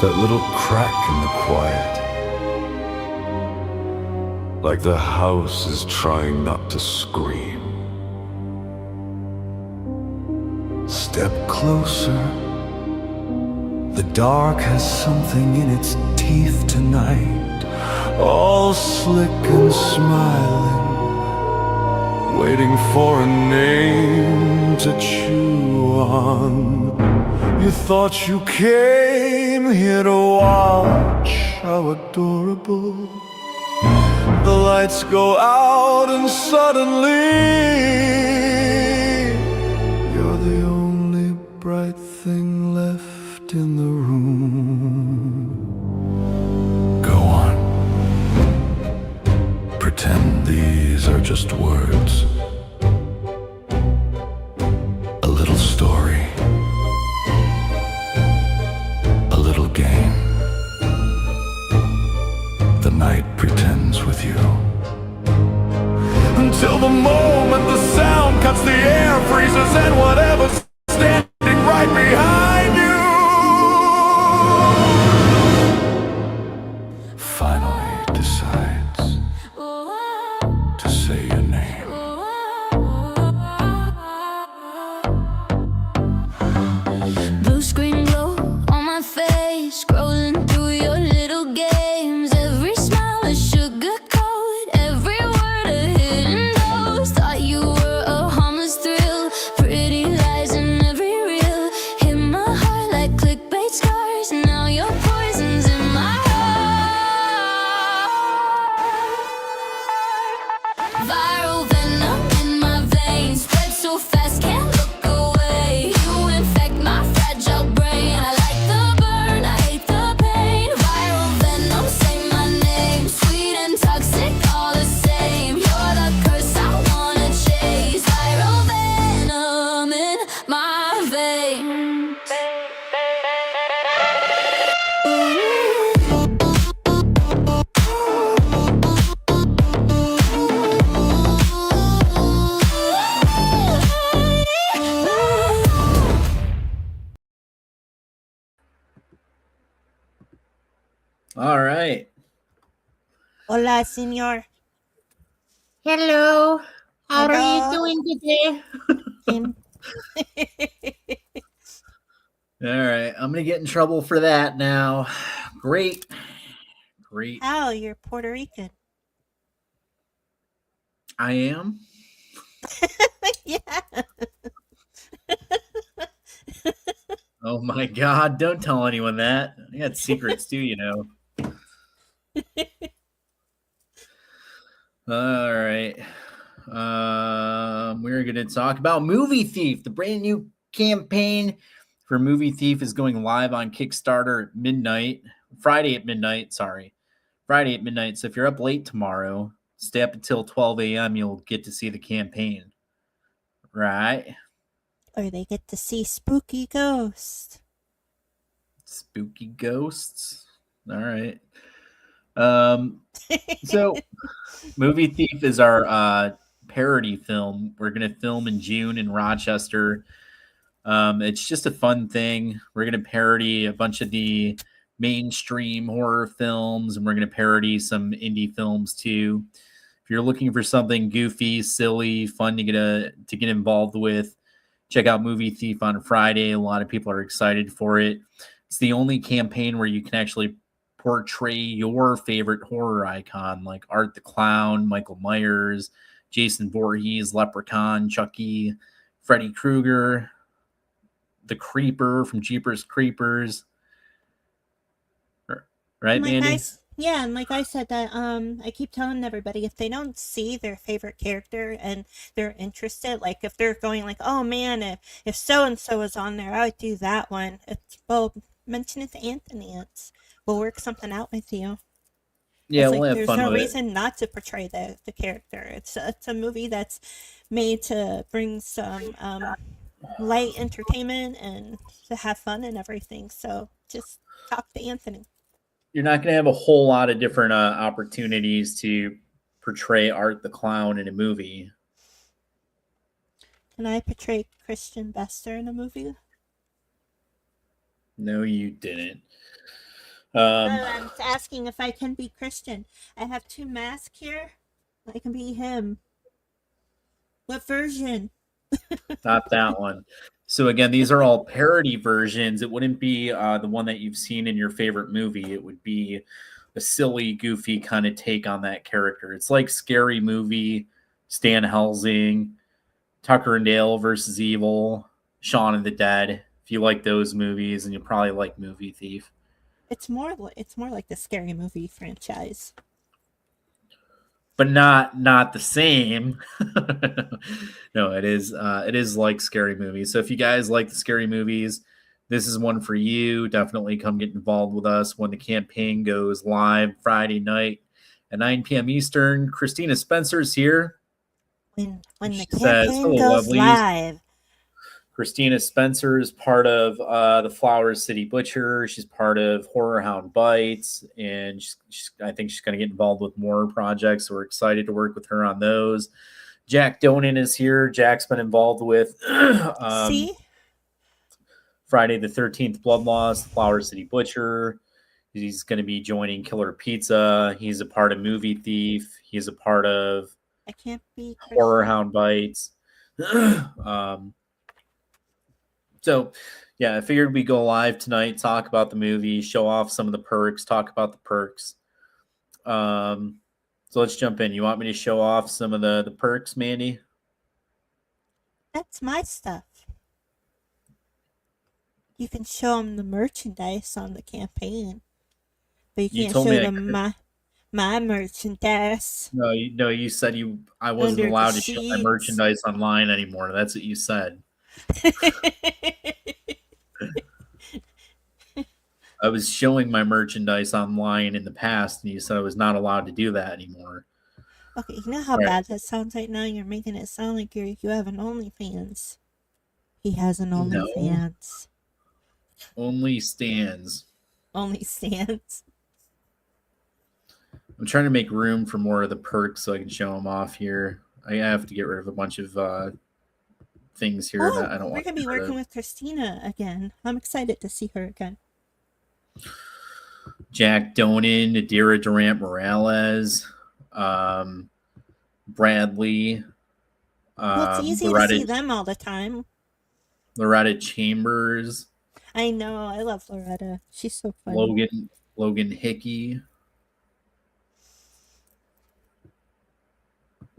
That little crack in the quiet, like the house is trying not to scream. Step closer. The dark has something in its teeth tonight, all slick and smiling, waiting for a name to chew on. You thought you came here to watch how adorable. The lights go out and suddenly you're the only bright thing left in the room. Go on. Pretend these are just words. A little story. A little game. The night pretends with you. Until the moment the sound cuts the air, freezes, and whatever's standing right behind you finally decides to say your name. Blue screen glow on my face, scrolling through your little games. Every smile a sugar coat, every word a hidden dose. Thought you were a harmless thrill, pretty lies in every reel. Hit my heart like clickbait scars, now your poison's in my heart. Viral venom in my veins, spread so fast, can't look away. You infect my fragile brain. I like the burn, I hate the pain. Viral venom, say my name. Sweet and toxic, all the same. You're the curse I wanna chase. Viral venom in my veins. All right. Hola, señor. Hello. How are you Hello. doing today? Kim. All right. I'm going to get in trouble for that now. Great. How? You're Puerto Rican. I am. Yeah. Oh my God. Don't tell anyone that. I got secrets too, you know. All right. We're going to talk about Movie Thief. The brand new campaign for Movie Thief is going live on Kickstarter at midnight. Friday at midnight. So if you're up late tomorrow, stay up until 12 a.m. You'll get to see the campaign. Right? Or they get to see spooky ghosts. Spooky ghosts. All right. So Movie Thief is our parody film. We're going to film in June in Rochester. It's just a fun thing. We're going to parody a bunch of the mainstream horror films, and we're going to parody some indie films too. If you're looking for something goofy, silly, fun to get involved with, check out Movie Thief on Friday. A lot of people are excited for it. It's the only campaign where you can actually portray your favorite horror icon, like Art the Clown, Michael Myers, Jason Voorhees, Leprechaun, Chucky, Freddy Krueger, the Creeper from Jeepers Creepers. Right, Mandy? Yeah, and like I said, that I keep telling everybody, if they don't see their favorite character and they're interested, like if they're going like, oh man, if so and so is on there, I would do that one. Well, mention it to Anthony. We'll work something out with you. Yeah, It's we'll have there's fun no with reason not to portray the character. It's a movie that's made to bring some light entertainment and to have fun and everything. So just talk to Anthony. You're not going to have a whole lot of different opportunities to portray Art the Clown in a movie. Can I portray Christian Bester in a movie? No, you didn't. I'm asking if I can be Christian. I have 2 masks here. I can be him. What version? Not that one. So again, these are all parody versions. It wouldn't be the one that you've seen in your favorite movie. It would be a silly, goofy kind of take on that character. It's like Scary Movie, Stan Helsing, Tucker and Dale versus Evil, Shaun of the Dead. If you like those movies, and you probably like Movie Thief. It's more like the Scary Movie franchise. But not the same. No, it is like Scary Movies. So if you guys like the Scary Movies, this is one for you. Definitely come get involved with us when the campaign goes live Friday night at 9 p.m. Eastern. Christina Spencer's here. When the She says, campaign "Hello, goes lovelies." live. Christina Spencer is part of the Flowers City Butcher. She's part of Horror Hound Bites, and I think she's going to get involved with more projects. So we're excited to work with her on those. Jack Donan is here. Jack's been involved with See? Friday the 13th Blood Loss, Flowers City Butcher. He's going to be joining Killer Pizza. He's a part of Movie Thief. He's a part of I can't be Christian. Horror Hound Bites. So, yeah, I figured we'd go live tonight, talk about the movie, show off some of the perks, talk about the perks. So let's jump in. You want me to show off some of the perks, Mandy? That's my stuff. You can show them the merchandise on the campaign, but you can't told show me I them my merchandise. No, you said I wasn't Under the allowed to show my sheets. merchandise online anymore. That's what you said. I was showing my merchandise online in the past, and you said I was not allowed to do that anymore. Okay, you know how Right. bad that sounds right now? You're making it sound like you have an OnlyFans. He has an No. OnlyFans. Only stands. Only stands. I'm trying to make room for more of the perks so I can show them off here. I have to get rid of a bunch of things here that I don't we're want gonna to be working with Christina again. I'm excited to see her again. Jack Donan, Nadira Durant Morales, Bradley. Well, it's easy to see them all the time. Loretta Chambers, I know. I love Loretta. She's so funny. Logan Hickey.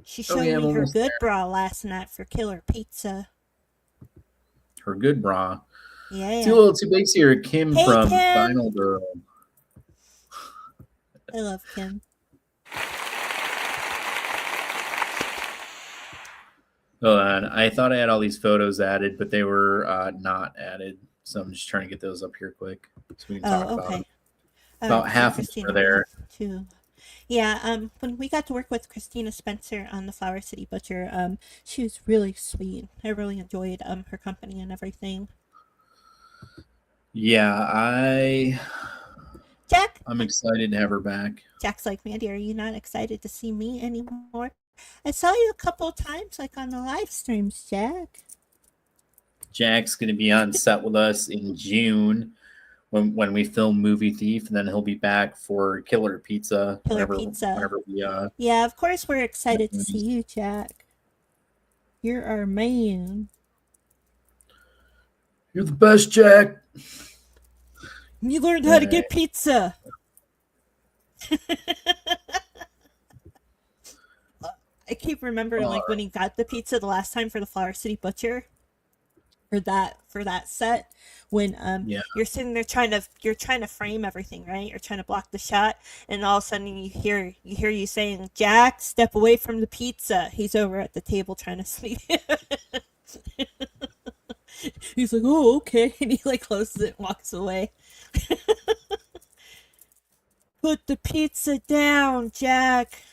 She showed I'm me her almost good bra last night for Killer Pizza. Her good bra. Yeah. Too little, too big here. Kim Hey, from Kim. Final Girl. I love Kim. Hold on. I thought I had all these photos added, but they were not added. So I'm just trying to get those up here quick so we can talk about them. About half of them are there. Too. Yeah, when we got to work with Christina Spencer on the Flower City Butcher, she was really sweet. I really enjoyed her company and everything. Yeah, Jack? I'm excited to have her back. Jack's like, Mandy, are you not excited to see me anymore? I saw you a couple of times, like on the live streams, Jack. Jack's going to be on set with us in June when we film Movie Thief, and then he'll be back for Killer Pizza. Whenever we, yeah, of course we're excited to see you, Jack. You're our man. You're the best, Jack. You learned how to get pizza. I keep remembering like when he got the pizza the last time for the Flower City Butcher. For that set, when you're sitting there trying to frame everything, right? You're trying to block the shot, and all of a sudden you hear you saying, "Jack, step away from the pizza." He's over at the table trying to sleep. He's like, "Oh, okay," and he like closes it and walks away. Put the pizza down, Jack.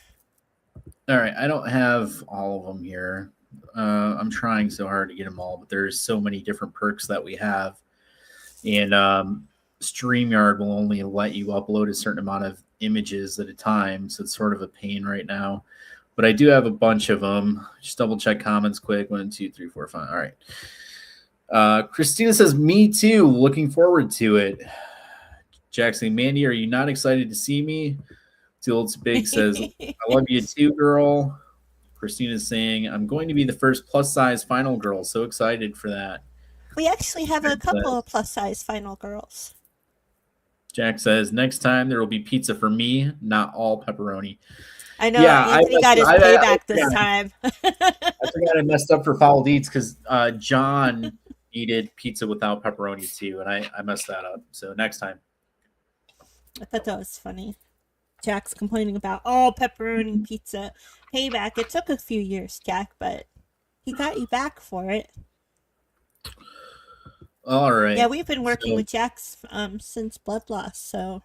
All right, I don't have all of them here. I'm trying so hard to get them all, but there's so many different perks that we have. And StreamYard will only let you upload a certain amount of images at a time, so it's sort of a pain right now. But I do have a bunch of them. Just double check comments quick. 1, 2, 3, 4, 5. All right. Christina says, "Me too. Looking forward to it." Jackson, Mandy, are you not excited to see me? Tilts Big says, I love you too, girl. Christina's saying, I'm going to be the first plus size final girl. So excited for that. We actually have a couple of plus size final girls. Jack says, next time there will be pizza for me, not all pepperoni. I know Anthony got his payback this time. I forgot I messed up for foul deeds because John needed pizza without pepperoni too, and I messed that up. So next time. I thought that was funny. Jack's complaining about all pepperoni pizza. Payback. It took a few years, Jack, but he got you back for it. All right. Yeah, we've been working with Jack's since Blood Loss, so.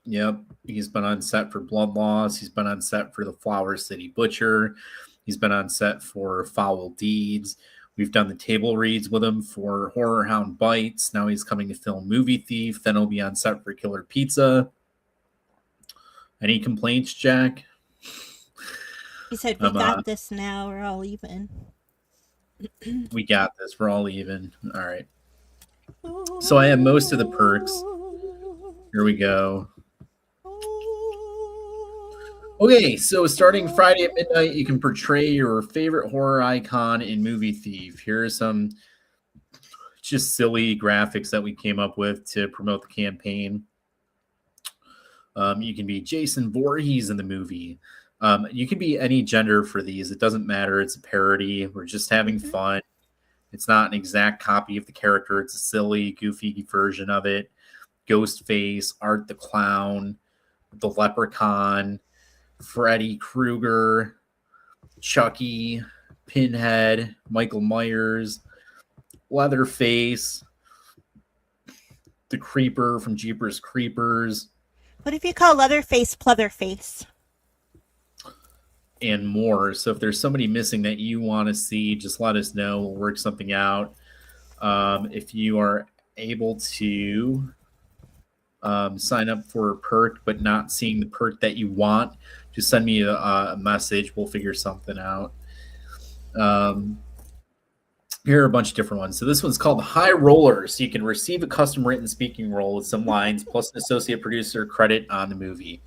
Yep. He's been on set for Blood Loss. He's been on set for The Flower City Butcher. He's been on set for Foul Deeds. We've done the table reads with him for Horror Hound Bites. Now he's coming to film Movie Thief. Then he'll be on set for Killer Pizza. Any complaints, Jack? He said, we got this now. We're all even. We got this. We're all even. All right. So I have most of the perks. Here we go. Okay, so starting Friday at midnight, you can portray your favorite horror icon in Movie Thief. Here are some just silly graphics that we came up with to promote the campaign. You can be Jason Voorhees in the movie. You can be any gender for these. It doesn't matter. It's a parody. We're just having fun. It's not an exact copy of the character. It's a silly, goofy version of it. Ghostface, Art the Clown, the Leprechaun, Freddy Krueger, Chucky, Pinhead, Michael Myers, Leatherface, the Creeper from Jeepers Creepers. What if you call Leatherface Pleatherface? And more. So if there's somebody missing that you want to see, just let us know. We'll work something out. If you are able to sign up for a perk but not seeing the perk that you want, just send me a message. We'll figure something out. Here are a bunch of different ones. So this one's called High Roller. So you can receive a custom written speaking role with some lines plus an associate producer credit on the movie.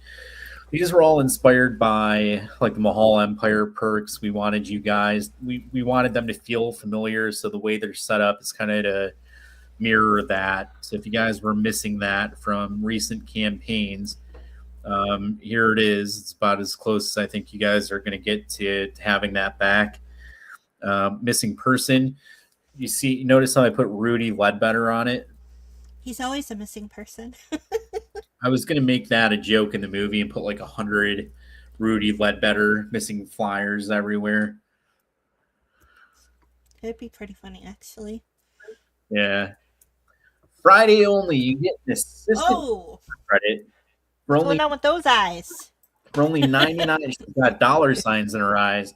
These were all inspired by like the Mahal Empire perks. We wanted you guys, we wanted them to feel familiar. So the way they're set up is kind of to mirror that. So if you guys were missing that from recent campaigns, here it is. It's about as close as I think you guys are going to get to having that back. Missing person. You notice how I put Rudy Ledbetter on it? He's always a missing person. I was going to make that a joke in the movie and put like 100 Rudy Ledbetter missing flyers everywhere. It'd be pretty funny, actually. Yeah. Friday only, you get an assistant credit. What's going on with those eyes? For only 99, she's got dollar signs in her eyes.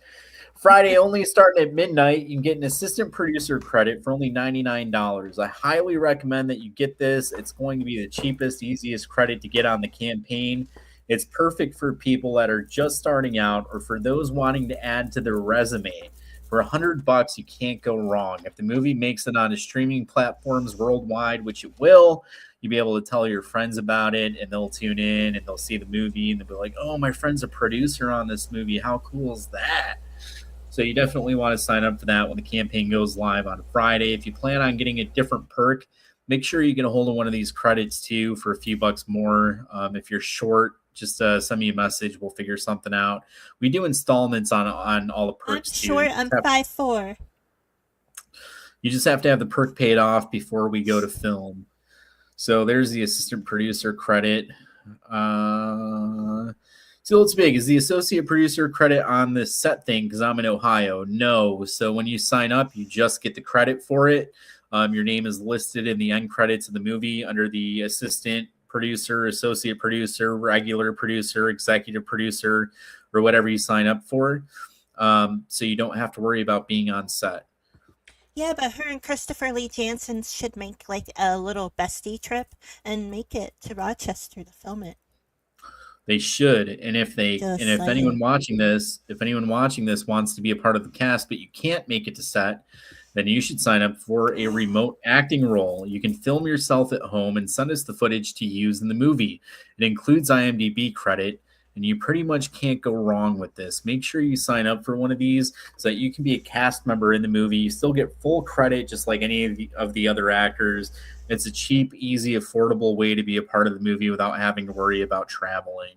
Friday only, starting at midnight, you can get an assistant producer credit for only $99. I highly recommend that you get this. It's going to be the cheapest, easiest credit to get on the campaign. It's perfect for people that are just starting out or for those wanting to add to their resume. For $100, you can't go wrong. If the movie makes it on streaming platforms worldwide, which it will, you'll be able to tell your friends about it, and they'll tune in and they'll see the movie and they'll be like, oh, my friend's a producer on this movie. How cool is that? So you definitely want to sign up for that when the campaign goes live on Friday. If you plan on getting a different perk, make sure you get a hold of one of these credits too for a few bucks more. If you're short, just send me a message. We'll figure something out. We do installments on all the perks too. I'm short. I'm 5'4". You just have to have the perk paid off before we go to film. So there's the assistant producer credit. So it's big. Is the associate producer credit on this set thing because I'm in Ohio? No. So when you sign up, you just get the credit for it. Your name is listed in the end credits of the movie under the assistant producer, associate producer, regular producer, executive producer, or whatever you sign up for. So you don't have to worry about being on set. Yeah, but her and Christopher Lee Jansen should make like a little bestie trip and make it to Rochester to film it. They should, and if anyone watching this wants to be a part of the cast, but you can't make it to set, then you should sign up for a remote acting role. You can film yourself at home and send us the footage to use in the movie. It includes IMDb credit, and you pretty much can't go wrong with this. Make sure you sign up for one of these so that you can be a cast member in the movie. You still get full credit just like any of the other actors. It's a cheap, easy, affordable way to be a part of the movie without having to worry about traveling.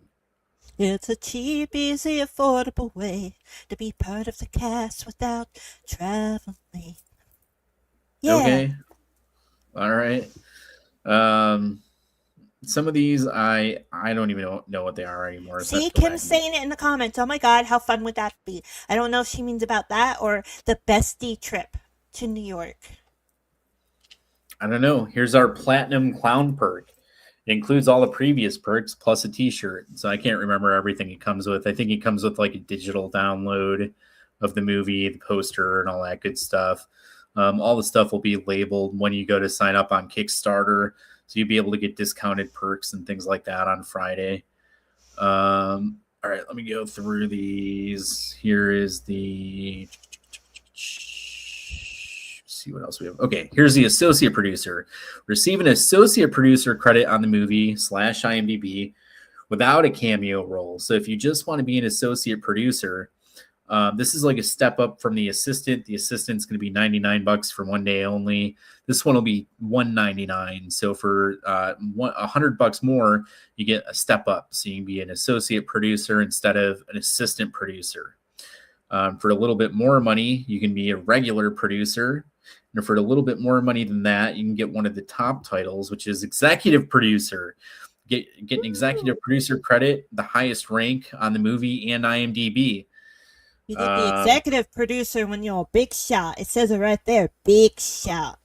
It's a cheap, easy, affordable way to be part of the cast without traveling. Yeah. Okay. All right. Some of these I don't even know what they are anymore. So I See, have to go Kim's back and- saying it in the comments. Oh my god, how fun would that be? I don't know if she means about that or the bestie trip to New York. I don't know. Here's our platinum clown perk. It includes all the previous perks plus a t-shirt. So I can't remember everything it comes with. I think it comes with like a digital download of the movie, the poster, and all that good stuff. All the stuff will be labeled when you go to sign up on Kickstarter. So you'll be able to get discounted perks and things like that on Friday. All right, let me go through these. Here is the... see what else we have. Okay, here's the associate producer. Receive an associate producer credit on the movie / IMDb without a cameo role. So if you just want to be an associate producer, this is like a step up from the assistant. The assistant's going to be $99 for 1 day only. This one will be $199. So for $100 more, you get a step up. So you can be an associate producer instead of an assistant producer. For a little bit more money, you can be a regular producer. And for a little bit more money than that, you can get one of the top titles, which is executive producer. Get an executive producer credit, the highest rank on the movie and IMDb. You get the executive producer when you're a big shot. It says it right there, big shot.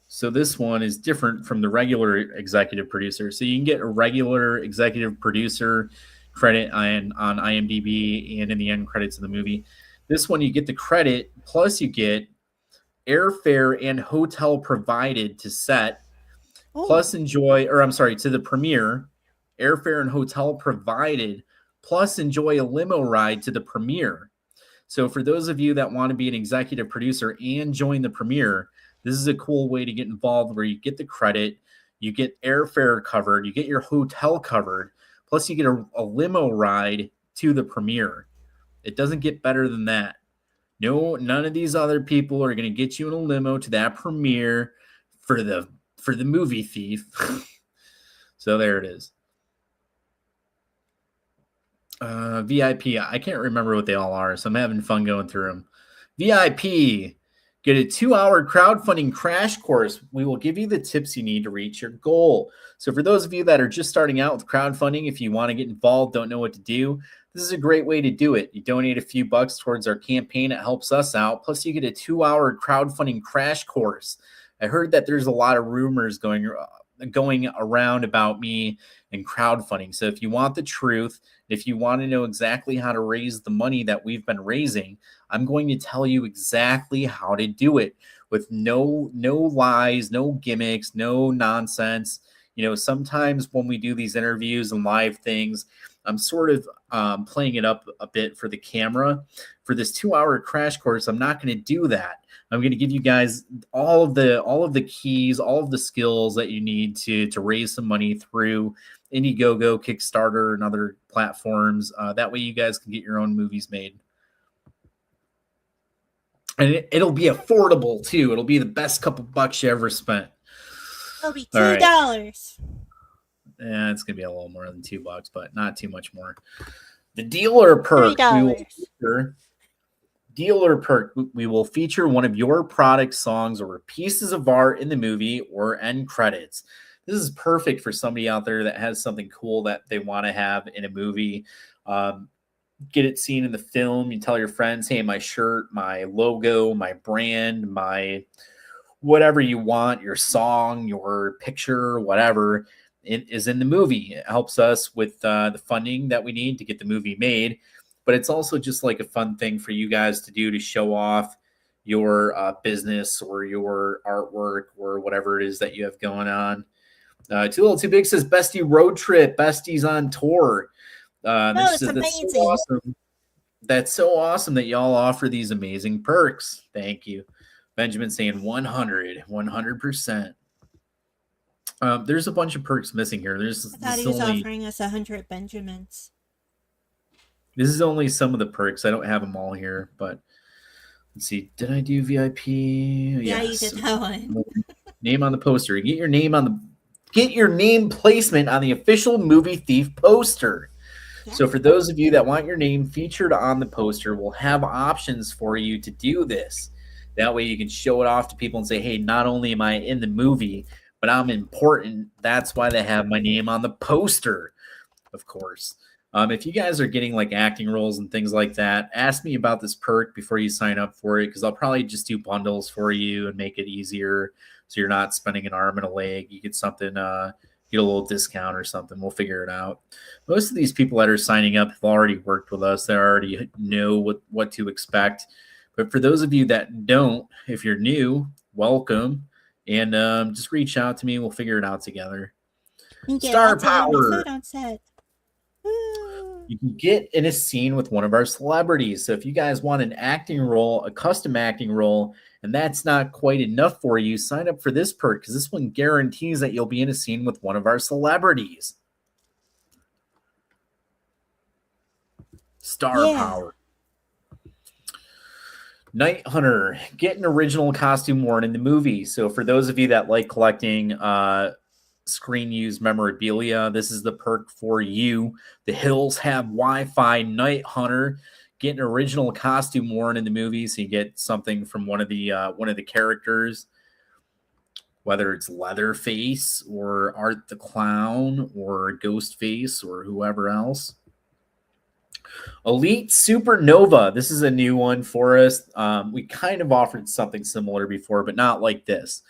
So this one is different from the regular executive producer. So you can get a regular executive producer credit on IMDb and in the end credits of the movie. This one, you get the credit, plus you get airfare and hotel provided to set, plus enjoy, or I'm sorry, to the premiere, airfare and hotel provided, plus enjoy a limo ride to the premiere. So for those of you that want to be an executive producer and join the premiere, this is a cool way to get involved where you get the credit, you get airfare covered, you get your hotel covered, plus you get a limo ride to the premiere. It doesn't get better than that. No, none of these other people are going to get you in a limo to that premiere for the movie Thief. So there it is. VIP. I can't remember what they all are, so I'm having fun going through them. VIP. Get a 2-hour crowdfunding crash course. We will give you the tips you need to reach your goal. So for those of you that are just starting out with crowdfunding, if you want to get involved, don't know what to do, this is a great way to do it. You donate a few bucks towards our campaign. It helps us out. Plus, you get a 2-hour crowdfunding crash course. I heard that there's a lot of rumors going around about me and crowdfunding. So if you want the truth, if you want to know exactly how to raise the money that we've been raising, I'm going to tell you exactly how to do it with no lies, no gimmicks, no nonsense. You know, sometimes when we do these interviews and live things, I'm sort of playing it up a bit for the camera. For this 2-hour crash course, I'm not going to do that. I'm going to give you guys all of the keys, all of the skills that you need to raise some money through Indiegogo, Kickstarter, and other platforms. That way you guys can get your own movies made. And it'll be affordable, too. It'll be the best couple bucks you ever spent. It'll be $2. Yeah, it's going to be a little more than $2, but not too much more. The dealer perk. We will feature one of your product songs or pieces of art in the movie or end credits. This is perfect for somebody out there that has something cool that they want to have in a movie. Get it seen in the film. You tell your friends, hey, my shirt, my logo, my brand, my whatever you want, your song, your picture, whatever, it is in the movie. It helps us with the funding that we need to get the movie made. But it's also just like a fun thing for you guys to do to show off your business or your artwork or whatever it is that you have going on. Too Little Too Big says Bestie Road Trip, Besties on Tour. It's amazing. So awesome. That's so awesome that y'all offer these amazing perks. Thank you. Benjamin saying 100%. There's a bunch of perks missing here. I thought he was offering us 100 Benjamins. This is only some of the perks. I don't have them all here, but let's see. Did I do VIP? Yeah, Yes. you did that one. Name on the poster. Get your name placement on the official Movie Thief poster. Yeah. So for those of you that want your name featured on the poster, we'll have options for you to do this. That way you can show it off to people and say, hey, not only am I in the movie, but I'm important. That's why they have my name on the poster, of course. If you guys are getting like acting roles and things like that, ask me about this perk before you sign up for it, because I'll probably just do bundles for you and make it easier so you're not spending an arm and a leg. You get something, get a little discount or something. We'll figure it out. Most of these people that are signing up have already worked with us. They already know what to expect. But for those of you that don't, if you're new, welcome. And just reach out to me. We'll figure it out together. Star power. Food on set. Woo. You can get in a scene with one of our celebrities. So if you guys want an acting role, a custom acting role, and that's not quite enough for you, sign up for this perk, because this one guarantees that you'll be in a scene with one of our celebrities. Star power. Night Hunter, get an original costume worn in the movie. So for those of you that like collecting screen used memorabilia, this is the perk for you. The Hills have Wi-Fi. Night Hunter, get an original costume worn in the movie, so you get something from one of the characters, whether it's Leatherface or Art the Clown or Ghostface or whoever else. Elite Supernova. This is a new one for us. We kind of offered something similar before, but not like this.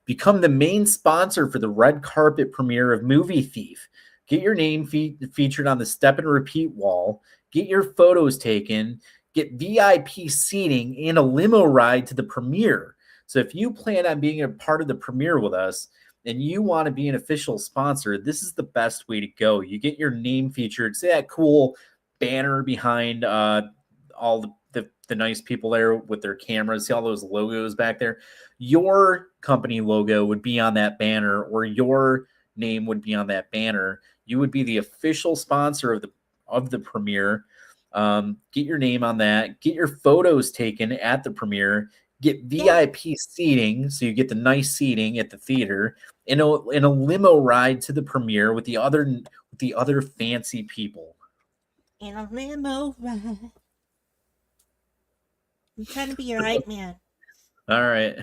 Become the main sponsor for the red carpet premiere of Movie Thief. Get your name featured on the step and repeat wall. Get your photos taken. Get VIP seating and a limo ride to the premiere. So if you plan on being a part of the premiere with us and you want to be an official sponsor, this is the best way to go. You get your name featured. See that cool banner behind all the nice people there with their cameras. See all those logos back there? Your company logo would be on that banner, or your name would be on that banner. You would be the official sponsor of the premiere. Get your name on that. Get your photos taken at the premiere. Get VIP seating, so you get the nice seating at the theater, and a limo ride to the premiere with the other fancy people. In a limo ride. I'm trying to be your hype man. All right.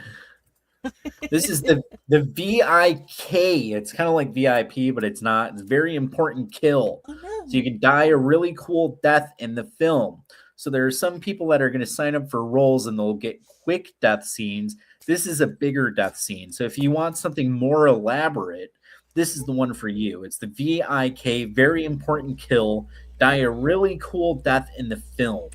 This is the VIK. It's kind of like VIP, but it's not. It's very important kill. Oh, no. So you can die a really cool death in the film. So there are some people that are going to sign up for roles and they'll get quick death scenes. This is a bigger death scene. So if you want something more elaborate, this is the one for you. It's the VIK, very important kill. Die a really cool death in the film.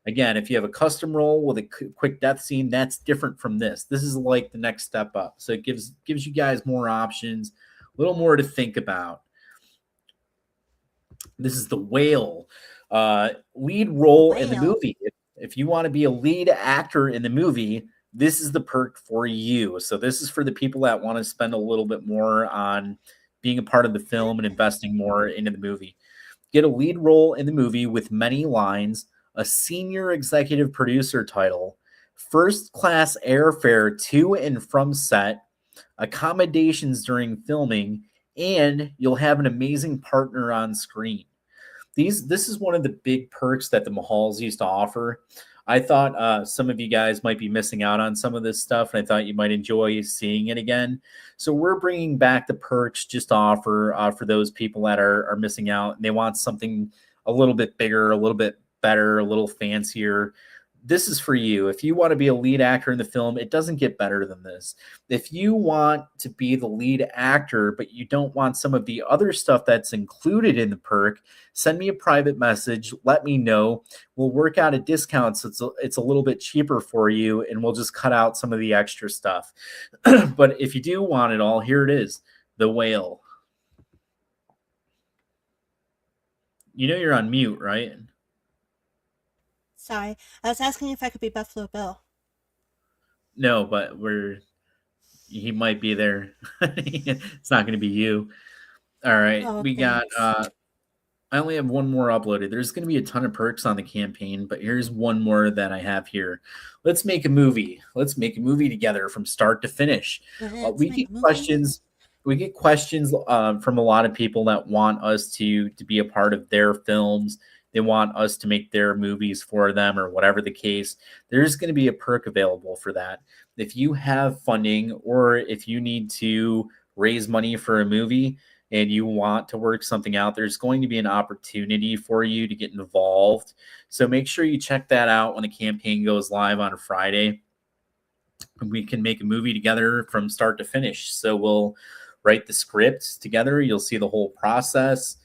Again, if you have a custom role with a quick death scene, that's different from this. This is like the next step up. So it gives you guys more options, a little more to think about. This is the Whale. Lead role in the movie. If you want to be a lead actor in the movie, this is the perk for you. So this is for the people that want to spend a little bit more on being a part of the film and investing more into the movie. Get a lead role in the movie with many lines, a senior executive producer title, first class airfare to and from set, accommodations during filming, and you'll have an amazing partner on screen. This is one of the big perks that the Mahals used to offer. I thought some of you guys might be missing out on some of this stuff, and I thought you might enjoy seeing it again. So we're bringing back the perks just to offer for those people that are missing out and they want something a little bit bigger, a little bit better, a little fancier. This is for you. If you want to be a lead actor in the film, it doesn't get better than this. If you want to be the lead actor, but you don't want some of the other stuff that's included in the perk, send me a private message. Let me know. We'll work out a discount so it's a little bit cheaper for you, and we'll just cut out some of the extra stuff. But if you do want it all, here it is, the Whale. You know you're on mute, right? Sorry. I was asking if I could be Buffalo Bill. No, but he might be there. It's not going to be you. All right, Oh, we got. thanks. I only have one more uploaded. There's going to be a ton of perks on the campaign, but here's one more that I have here. Let's make a movie. Let's make a movie together from start to finish. Let's We make get a movie. questions. We get questions from a lot of people that want us to be a part of their films. They want us to make their movies for them, or whatever the case. There's going to be a perk available for that. If you have funding, or if you need to raise money for a movie, and you want to work something out, there's going to be an opportunity for you to get involved. So make sure you check that out when the campaign goes live on a Friday. We can make a movie together from start to finish. So we'll write the scripts together. You'll see the whole process.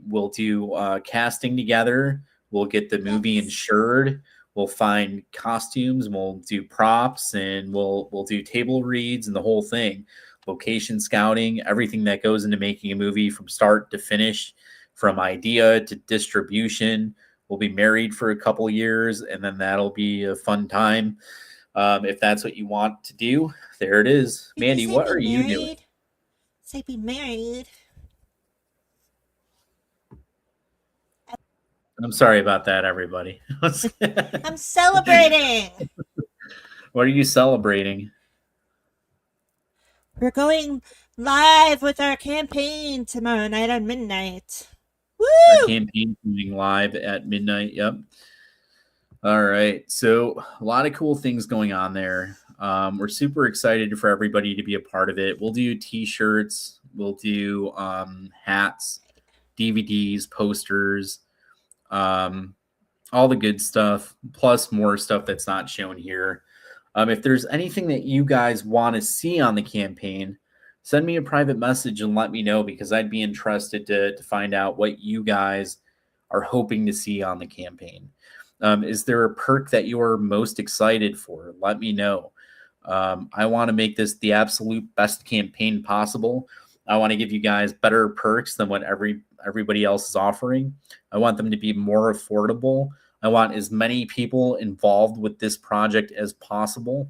We'll do casting together. We'll get the movie Yes. insured. We'll find costumes. We'll do props, and we'll do table reads and the whole thing. Location scouting, everything that goes into making a movie from start to finish, from idea to distribution. We'll be married for a couple years, and then that'll be a fun time. If that's what you want to do, there it is. Did you Mandy, say what be are you doing? married? Say be married. I'm sorry about that, everybody. I'm celebrating. What are you celebrating? We're going live with our campaign tomorrow night on midnight. Our Woo! campaign moving live at midnight. Yep. All right. So a lot of cool things going on there. We're super excited for everybody to be a part of it. We'll do t-shirts. We'll do hats, DVDs, posters, all the good stuff, plus more stuff that's not shown here. If there's anything that you guys want to see on the campaign, send me a private message and let me know, because I'd be interested to find out what you guys are hoping to see on the campaign. Is there a perk that you're most excited for? Let me know. I want to make this the absolute best campaign possible. I want to give you guys better perks than what everybody else is offering. I want them to be more affordable. I want as many people involved with this project as possible.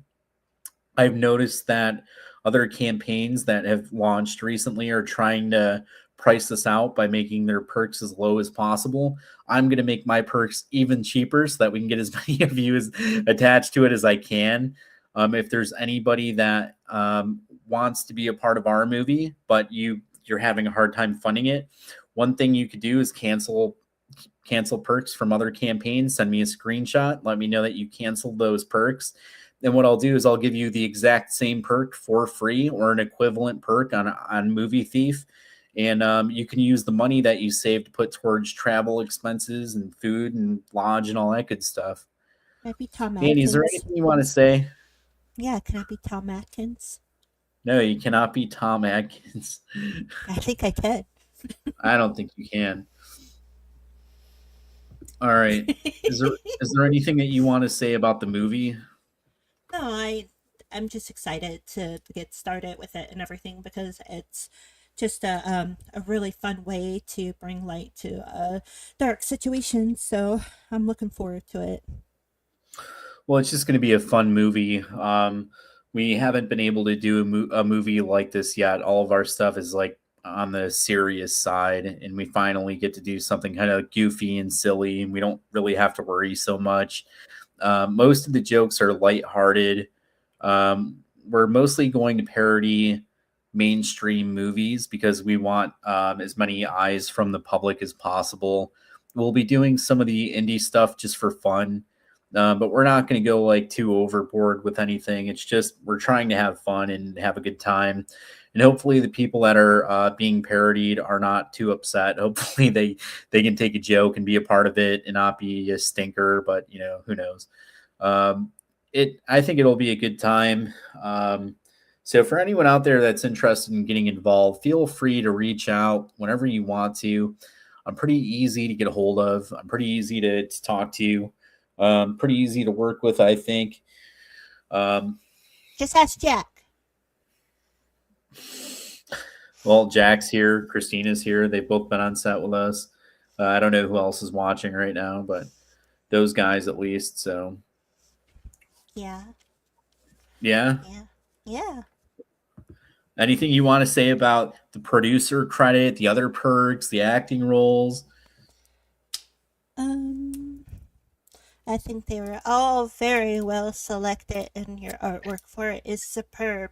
I've noticed that other campaigns that have launched recently are trying to price this out by making their perks as low as possible. I'm going to make my perks even cheaper so that we can get as many of you as attached to it as I can. If there's anybody that wants to be a part of our movie, but you're having a hard time funding it, one thing you could do is cancel perks from other campaigns. Send me a screenshot. Let me know that you canceled those perks. And what I'll do is I'll give you the exact same perk for free, or an equivalent perk on Movie Thief. And you can use the money that you save to put towards travel expenses and food and lodge and all that good stuff. Can I be Tom Andy, is there Atkins? anything you want to say? Yeah, can I be Tom Atkins? No, you cannot be Tom Atkins. I think I could. I don't think you can. All right. Is there anything that you want to say about the movie? No, I'm just excited to get started with it and everything, because it's just a really fun way to bring light to a dark situation. So I'm looking forward to it. Well, it's just going to be a fun movie. We haven't been able to do a movie like this yet. All of our stuff is like on the serious side, and we finally get to do something kind of goofy and silly, and we don't really have to worry so much. Most of the jokes are lighthearted. We're mostly going to parody mainstream movies because we want as many eyes from the public as possible. We'll be doing some of the indie stuff just for fun. But we're not going to go like too overboard with anything. It's just we're trying to have fun and have a good time. And hopefully the people that are being parodied are not too upset. Hopefully they can take a joke and be a part of it and not be a stinker. But who knows? I think it'll be a good time. So for anyone out there that's interested in getting involved, feel free to reach out whenever you want to. I'm pretty easy to get a hold of. I'm pretty easy to talk to. Pretty easy to work with, I think. Just ask Jack. Well, Jack's here. Christina's here. They've both been on set with us. I don't know who else is watching right now, but those guys at least. So Yeah. Yeah. Yeah. Yeah. Anything you want to say about the producer credit, the other perks, the acting roles? Um, I think they were all very well selected, and your artwork for it is superb.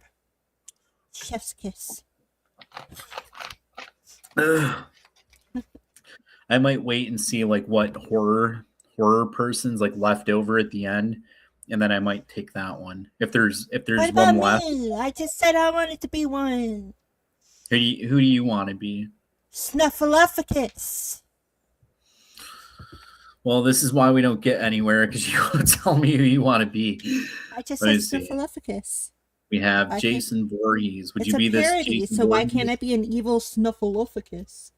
Chef's kiss. Ugh. I might wait and see like what horror person's like left over at the end, and then I might take that one. If there's What about one left, me? I just said I wanted to be one. who do you want to be? Snuffleupagus. Well, this is why we don't get anywhere because you won't tell me who you want to be. I just Let me said see. Snuffleupagus. We have I can't- Jason Voorhees. Would It's you a be this parody, Jason so why Voorhees? can't I be an evil Snuffleupagus?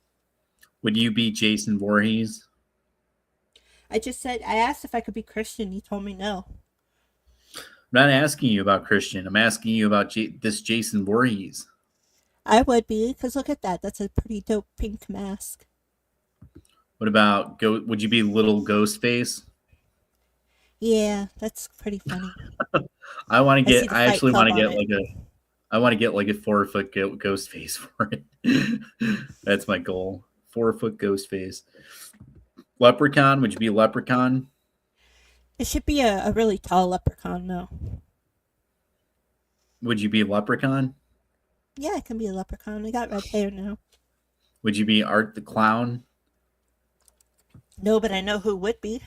Would you be Jason Voorhees? I just said, I asked if I could be Christian. You told me no. I'm not asking you about Christian. I'm asking you about this Jason Voorhees. I would be, because look at that. That's a pretty dope pink mask. What about would you be little Ghostface? Yeah, that's pretty funny. I want to I see get. the I Fight actually Club want to on get it. like a. I want to get like a 4-foot ghost face for it. That's my goal. 4-foot ghost face. Leprechaun. Would you be Leprechaun? It should be a really tall leprechaun, though. Would you be Leprechaun? Yeah, I can be a leprechaun. I got red hair now. Would you be Art the Clown? No, but I know who would be.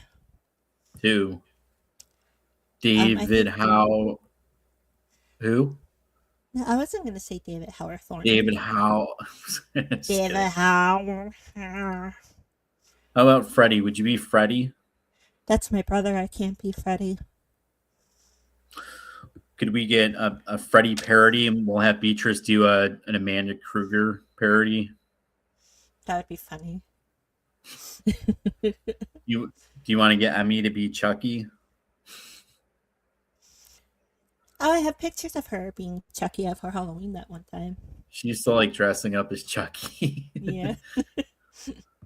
Who? I David think Howe. Who? No, I wasn't going to say David Howarthorne. David Howe. David Howard. How about Freddy? Would you be Freddy? That's my brother. I can't be Freddy. Could we get a Freddy parody and we'll have Beatrice do an Amanda Kruger parody? That would be funny. Do you want to get Emmy to be Chucky? Oh, I have pictures of her being Chucky for Halloween that one time. She used to like dressing up as Chucky. Yeah.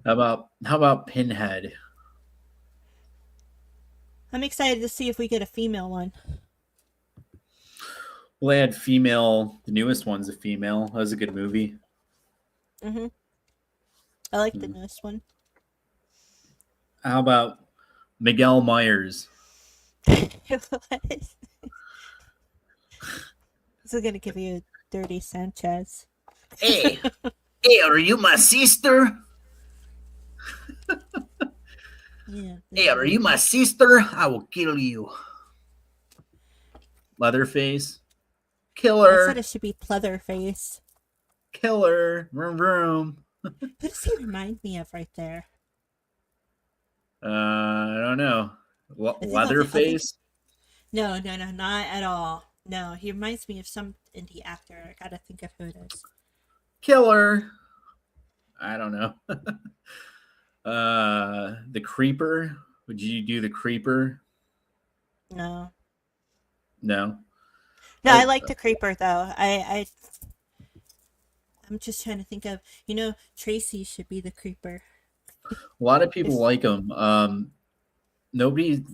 How about Pinhead? I'm excited to see if we get a female one. Well, they had female. The newest one's a female. That was a good movie. Mm-hmm. I like the newest one. How about Miguel Myers? This is gonna give you a dirty Sanchez. Hey, are you my sister? Yeah. Hey, are you my sister? I will kill you. Leatherface. I Killer. said it should be Pleatherface. Killer. Vroom vroom. Who does he remind me of right there? I don't know. think Leatherface? No, not at all. No, he reminds me of some indie actor. I gotta think of who it is. Killer. I don't know. The Creeper. Would you do the Creeper? No. No. No, I like the Creeper though. I'm just trying to think of, Tracy should be the Creeper. A lot of people like him. Nobody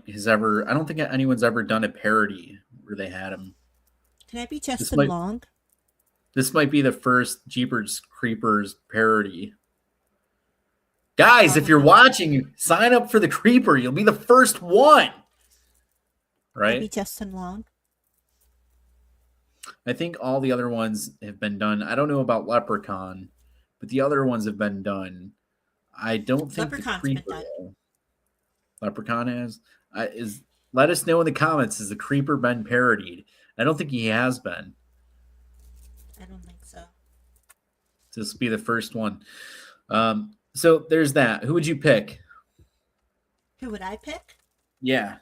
has ever. I don't think anyone's ever done a parody where they had him. Can I be Justin might- Long? This might be the first Jeepers Creepers parody. Guys, if you're watching, sign up for the Creeper. You'll be the first one. Can I be Right? Justin Long? I think all the other ones have been done. I don't know about Leprechaun, but the other ones have been done. I don't think Leprechaun's the been Creeper done. will. Leprechaun has. Let us know in the comments. Has the Creeper been parodied? I don't think he has been. I don't think so. This will be the first one. So there's that. Who would you pick? Who would I pick Yeah.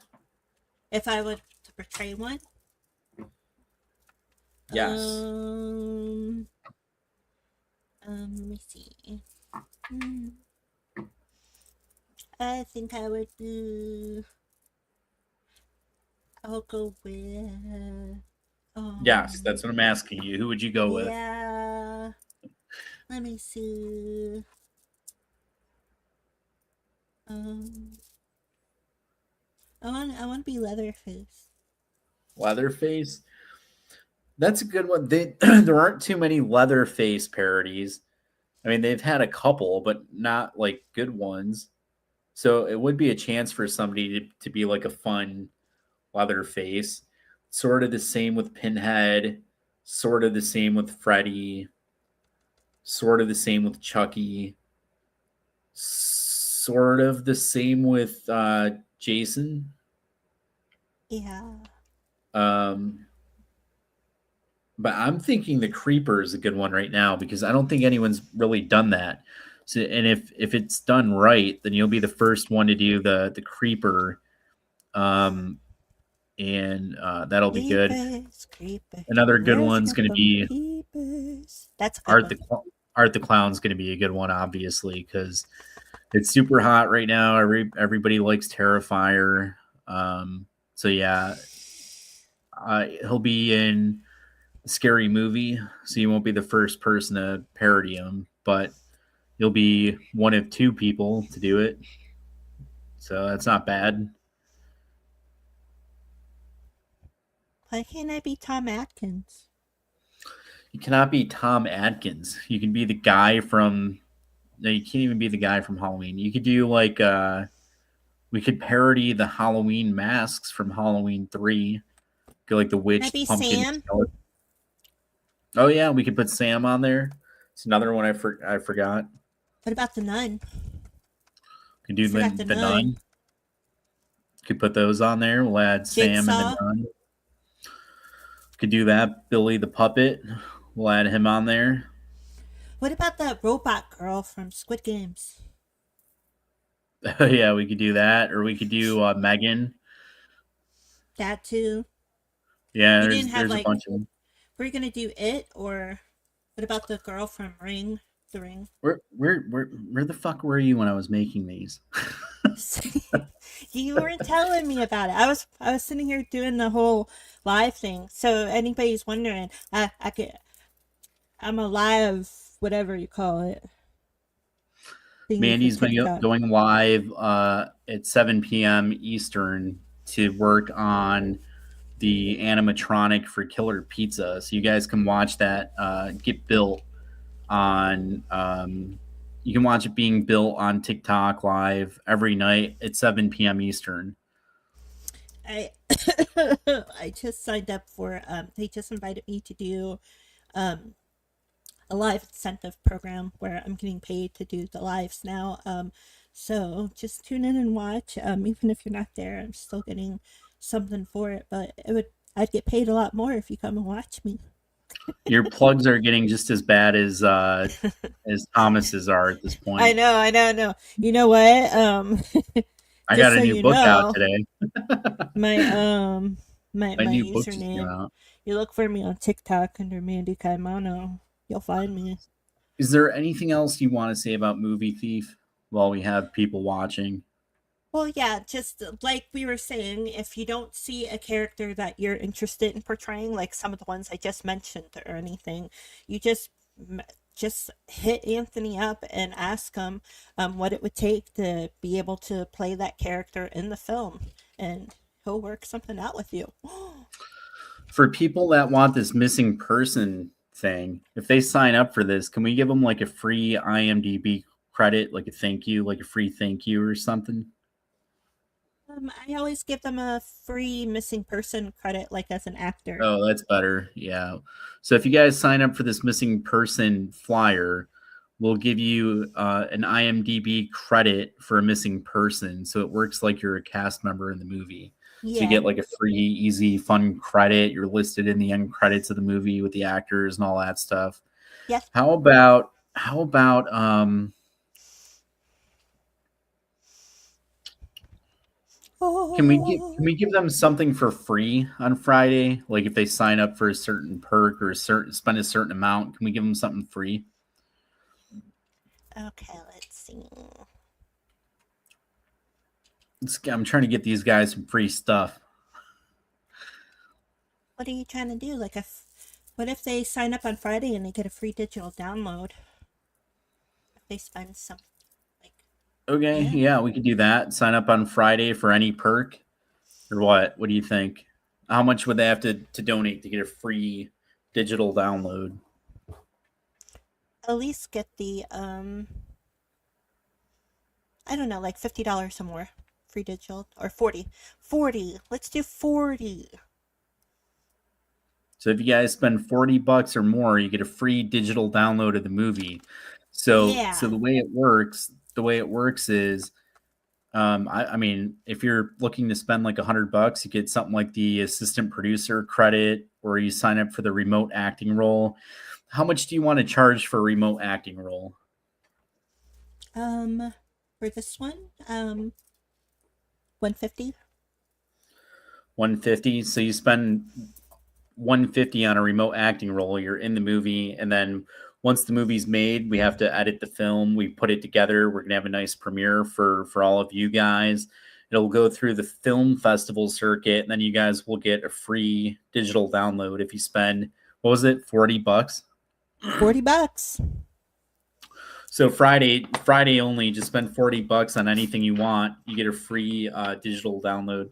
if I were to portray one? Yes. Let me see. I think I would do. I'll go with. Yes, that's what I'm asking you. Who would you go with? Yeah. Let me see. I want to be Leatherface. Leatherface. That's a good one. There aren't too many Leatherface parodies. I mean, they've had a couple, but not like good ones. So it would be a chance for somebody to be like a fun Leatherface. Sort of the same with Pinhead. Sort of the same with Freddy. Sort of the same with Chucky. Sort of the same with Jason. Yeah. But I'm thinking the Creeper is a good one right now because I don't think anyone's really done that. So, and if it's done right, then you'll be the first one to do the Creeper, and that'll be good. Creepers, Another good where's one's going to from be peepers? That's a good Art one. Art the Clown's going to be a good one, obviously, because it's super hot right now. Everybody likes Terrifier. So yeah, he'll be in a Scary Movie, so you won't be the first person to parody him, but you'll be one of two people to do it. So that's not bad. Why can't I be Tom Atkins? You cannot be Tom Atkins. You can be the guy from. No, you can't even be the guy from Halloween. You could do like we could parody the Halloween masks from Halloween 3. Go like the witch, Can I be pumpkin. Sam? Skeleton. Oh yeah, we could put Sam on there. It's another one I forgot. What about the nun? Could do Forgot the the nun. nun. Could put those on there. We'll add Sam Jigsaw. and the nun. Could do that. Billy the puppet. We'll add him on there. What about that robot girl from Squid Games? Yeah, we could do that, or we could do Megan. That too. Yeah, We there's didn't have, a like- bunch of them. We're gonna do it, or what about the girl from Ring? The Ring. Where the fuck were you when I was making these? You weren't telling me about it. I was sitting here doing the whole live thing. So anybody's wondering, I'm a live, whatever you call it. thingy for Mandy's been TikTok. going live at 7 p.m. Eastern to work on the animatronic for Killer Pizza. So you guys can watch that get built on. You can watch it being built on TikTok live every night at 7 p.m. Eastern. I I just signed up for they just invited me to do a live incentive program where I'm getting paid to do the lives now. So just tune in and watch. Even if you're not there, I'm still getting something for it, but I'd get paid a lot more if you come and watch me. Your plugs are getting just as bad as Thomas's are at this point. I know. You know what? I just got a so new you book know, out today. my my New book just came username. out. You look for me on TikTok under Mandy Kaimano. You'll find me. Is there anything else you want to say about Movie Thief while we have people watching? Well, yeah, just like we were saying, if you don't see a character that you're interested in portraying, like some of the ones I just mentioned or anything, you just hit Anthony up and ask him what it would take to be able to play that character in the film, and he'll work something out with you. For people that want this missing person thing, if they sign up for this, can we give them like a free IMDb credit, like a thank you, like a free thank you or something? I always give them a free missing person credit, like as an actor. Oh, that's better. Yeah. So if you guys sign up for this missing person flyer, we'll give you an IMDb credit for a missing person. So it works like you're a cast member in the movie. Yeah. So you get like a free, easy, fun credit. You're listed in the end credits of the movie with the actors and all that stuff. Yes. How about can we give them something for free on Friday? Like if they sign up for a certain perk or spend a certain amount, can we give them something free? Okay, let's see. I'm trying to get these guys some free stuff. What are you trying to do? What if they sign up on Friday and they get a free digital download? If they spend some, Okay, Yeah. yeah, we could do that. Sign up on Friday for any perk, or what? What do you think? How much would they have to donate to get a free digital download? At least get the I don't know, like $50 or more free digital, or 40. 40. Let's do 40. So if you guys spend $40 or more, you get a free digital download of the movie. So Yeah. the way it works is, I mean, if you're looking to spend like $100, you get something like the assistant producer credit, or you sign up for the remote acting role. How much do you want to charge for a remote acting role? For this one, 150. 150. So you spend 150 on a remote acting role. You're in the movie, and then once the movie's made, we have to edit the film. We put it together. We're gonna have a nice premiere for all of you guys. It'll go through the film festival circuit, and then you guys will get a free digital download if you spend, what was it, $40? $40. So Friday only, just spend $40 on anything you want. You get a free digital download.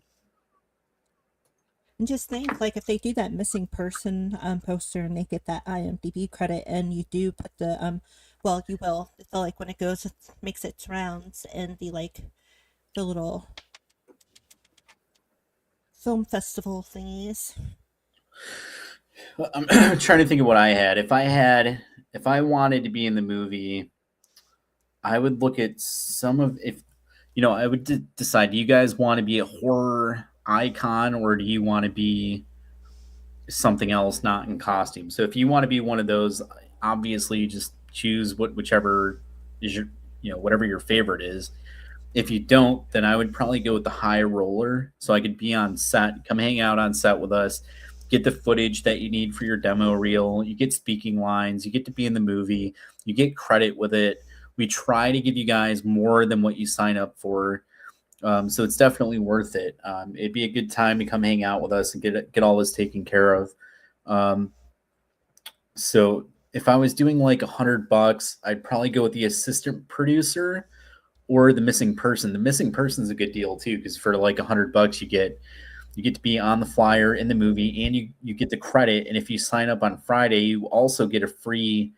And just think, like, if they do that missing person poster and they get that IMDb credit, and you do put the well, you will. It's like when it goes, it makes its rounds, and the little film festival thingies. I'm trying to think of what I had. If I wanted to be in the movie, I would look at some of, if I would decide, do you guys want to be a horror icon, or do you want to be something else not in costume? So if you want to be one of those, obviously you just choose whichever is your, whatever your favorite is. If you don't, then I would probably go with the high roller, so I could be on set, come hang out on set with us, get the footage that you need for your demo reel. You get speaking lines, you get to be in the movie, you get credit with it. We try to give you guys more than what you sign up for. So it's definitely worth it. It'd be a good time to come hang out with us and get all this taken care of. So if I was doing like $100, I'd probably go with the assistant producer or the missing person. The missing person is a good deal too, because for like $100, you get to be on the flyer in the movie, and you get the credit. And if you sign up on Friday, you also get a free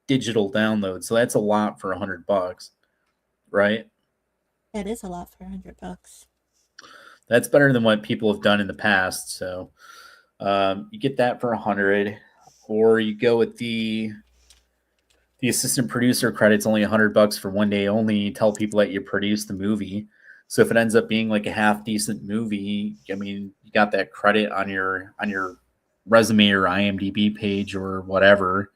digital download. So that's a lot for $100, right? That is a lot for $100. That's better than what people have done in the past. So you get that for 100, or you go with the assistant producer credit's only $100 for one day only. You tell people that you produced the movie. So if it ends up being like a half decent movie, I mean, you got that credit on your resume or IMDb page or whatever.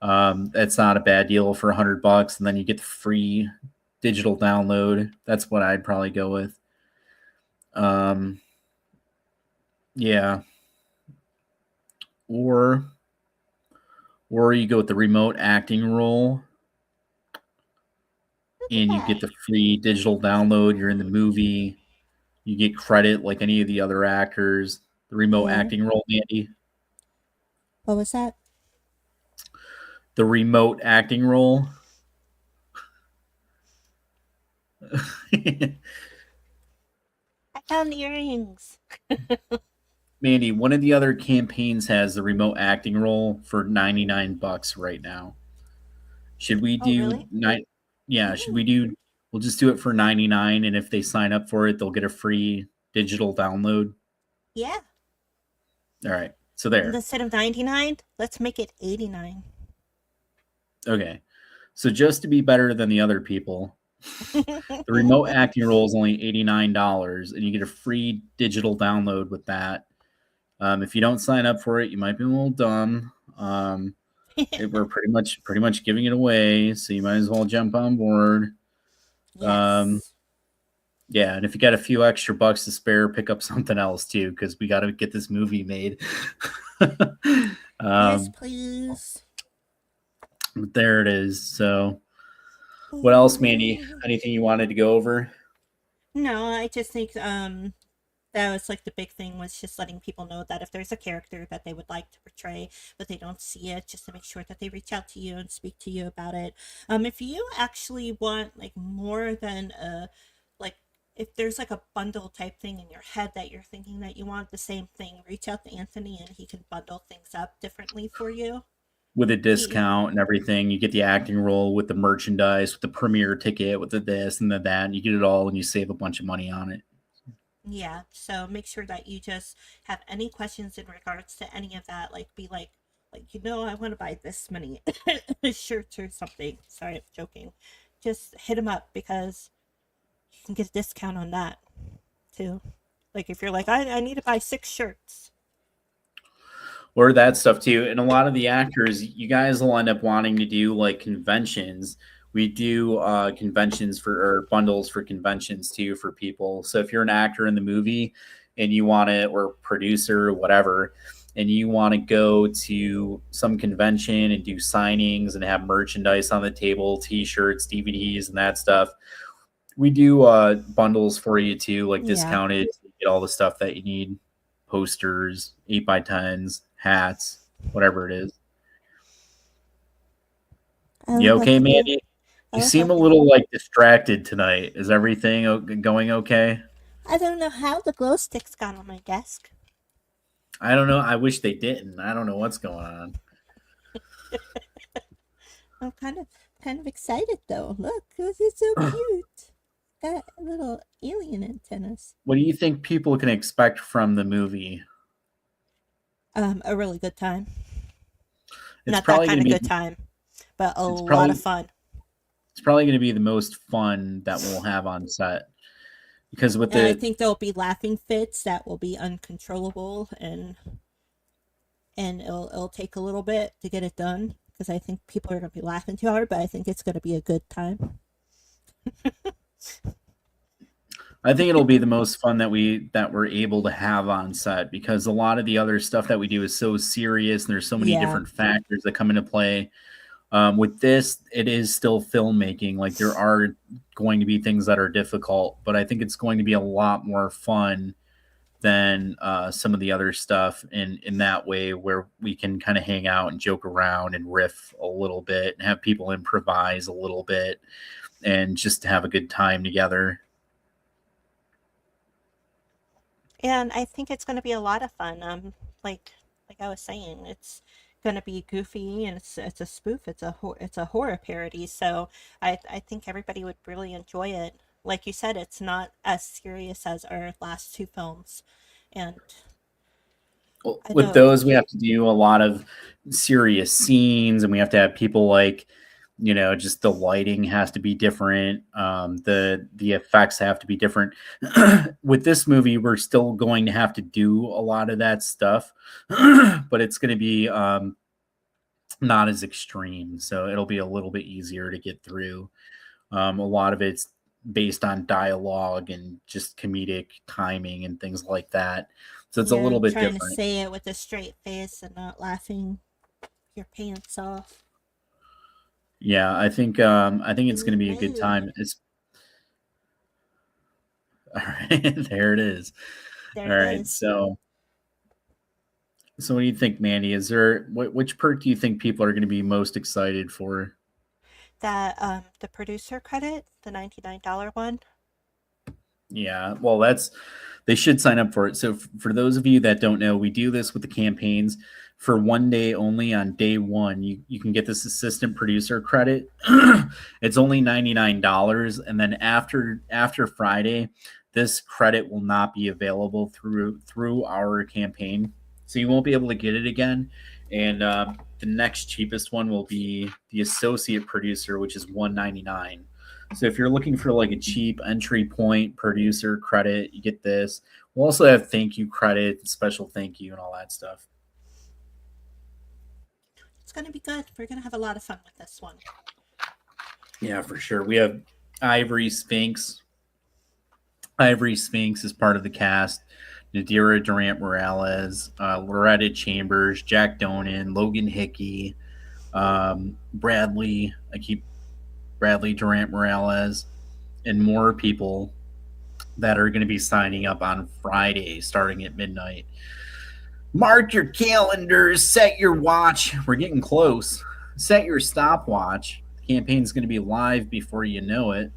That's not a bad deal for $100, and then you get the free digital download. That's what I'd probably go with. Yeah. Or you go with the remote acting role, and you get the free digital download. You're in the movie. You get credit like any of the other actors. The remote acting role, Mandy. What was that? The remote acting role. I found earrings. Mandy, one of the other campaigns has the remote acting role for $99 right now. Should we do really? Yeah, should we do? We'll just do it for 99, and if they sign up for it, they'll get a free digital download. Yeah. All right, so there. Instead of 99, let's make it 89. Okay, so just to be better than the other people, the remote acting role is only $89, and you get a free digital download with that. If you don't sign up for it, you might be a little dumb. We're pretty much giving it away, so you might as well jump on board. Yes. Yeah, and if you got a few extra bucks to spare, pick up something else too, because we got to get this movie made. Yes, please. But there it is. So, what else, Mandy? Anything you wanted to go over? No, I just think that was like the big thing, was just letting people know that if there's a character that they would like to portray but they don't see it, just to make sure that they reach out to you and speak to you about it. If you actually want like more than like if there's like a bundle type thing in your head that you're thinking that you want the same thing, reach out to Anthony and he can bundle things up differently for you. With a He, discount and everything. You get the acting role with the merchandise, with the premiere ticket, with the this and the that, and you get it all and you save a bunch of money on it. yeah, so make sure that you just have any questions in regards to any of that. Like, be like, I want to buy this many shirts or something. Sorry, I'm joking. Just hit him up because you can get a discount on that too. Like, if you're like, I need to buy 6 shirts. Or that stuff too. And a lot of the actors, you guys will end up wanting to do like conventions. We do conventions for or bundles for conventions too for people. So if you're an actor in the movie and you want to, or producer or whatever, and you want to go to some convention and do signings and have merchandise on the table, t-shirts, DVDs, and that stuff, we do bundles for you too, like Yeah. discounted. You get all the stuff that you need: posters, 8x10s, hats, whatever it is. You okay, Mandy? You seem a little like distracted tonight. Is everything going okay? I don't know how the glow sticks got on my desk. I don't know. I wish they didn't. I don't know what's going on. I'm kind of excited though. Look, it's so cute. Got little alien antennas. What do you think people can expect from the movie? A really good time. It's Not that probably kind going of to be good time, but a it's lot probably of fun. it's probably going to be the most fun that we'll have on set because with And I the think there'll be laughing fits that will be uncontrollable, and it'll take a little bit to get it done because I think people are gonna be laughing too hard, but I think it's gonna be a good time. I think it'll be the most fun that we're able to have on set because a lot of the other stuff that we do is so serious and there's so many Yeah. different factors that come into play. With this, it is still filmmaking. Like there are going to be things that are difficult, but I think it's going to be a lot more fun than some of the other stuff in that way where we can kind of hang out and joke around and riff a little bit and have people improvise a little bit and just have a good time together. And I think it's going to be a lot of fun. Like I was saying, it's going to be goofy and it's a spoof. It's a horror parody. So I think everybody would really enjoy it. Like you said, it's not as serious as our last 2 films, and Well, I with know. those, we have to do a lot of serious scenes, and we have to have people like, just the lighting has to be different. The effects have to be different. With this movie, we're still going to have to do a lot of that stuff, but it's going to be not as extreme, so it'll be a little bit easier to get through. A lot of it's based on dialogue and just comedic timing and things like that. So it's a Yeah, little and bit trying to different. say it with a straight face and not laughing your pants off. Yeah, I think it's going to be a good time. It's all right. There it is. There All it right. is. So what do you think, Mandy? Is there which perk do you think people are going to be most excited for? That the producer credit, the $99 one. Yeah, well, they should sign up for it. So for those of you that don't know, we do this with the campaigns for one day only. On day one, you can get this assistant producer credit. It's only $99, and then after Friday, this credit will not be available through our campaign, so you won't be able to get it again. And the next cheapest one will be the associate producer, which is $199. So if you're looking for like a cheap entry point producer credit, you get this. We'll also have thank you credit, special thank you, and all that stuff. It's gonna be good. We're gonna have a lot of fun with this one. Yeah, for sure. We have Ivory Sphinx. Ivory Sphinx is part of the cast. Nadira Durant Morales, Loretta Chambers, Jack Donan, Logan Hickey, Bradley Durant Morales, and more people that are going to be signing up on Friday starting at midnight. Mark your calendars, set your watch. We're getting close. Set your stopwatch. The campaign's going to be live before you know it.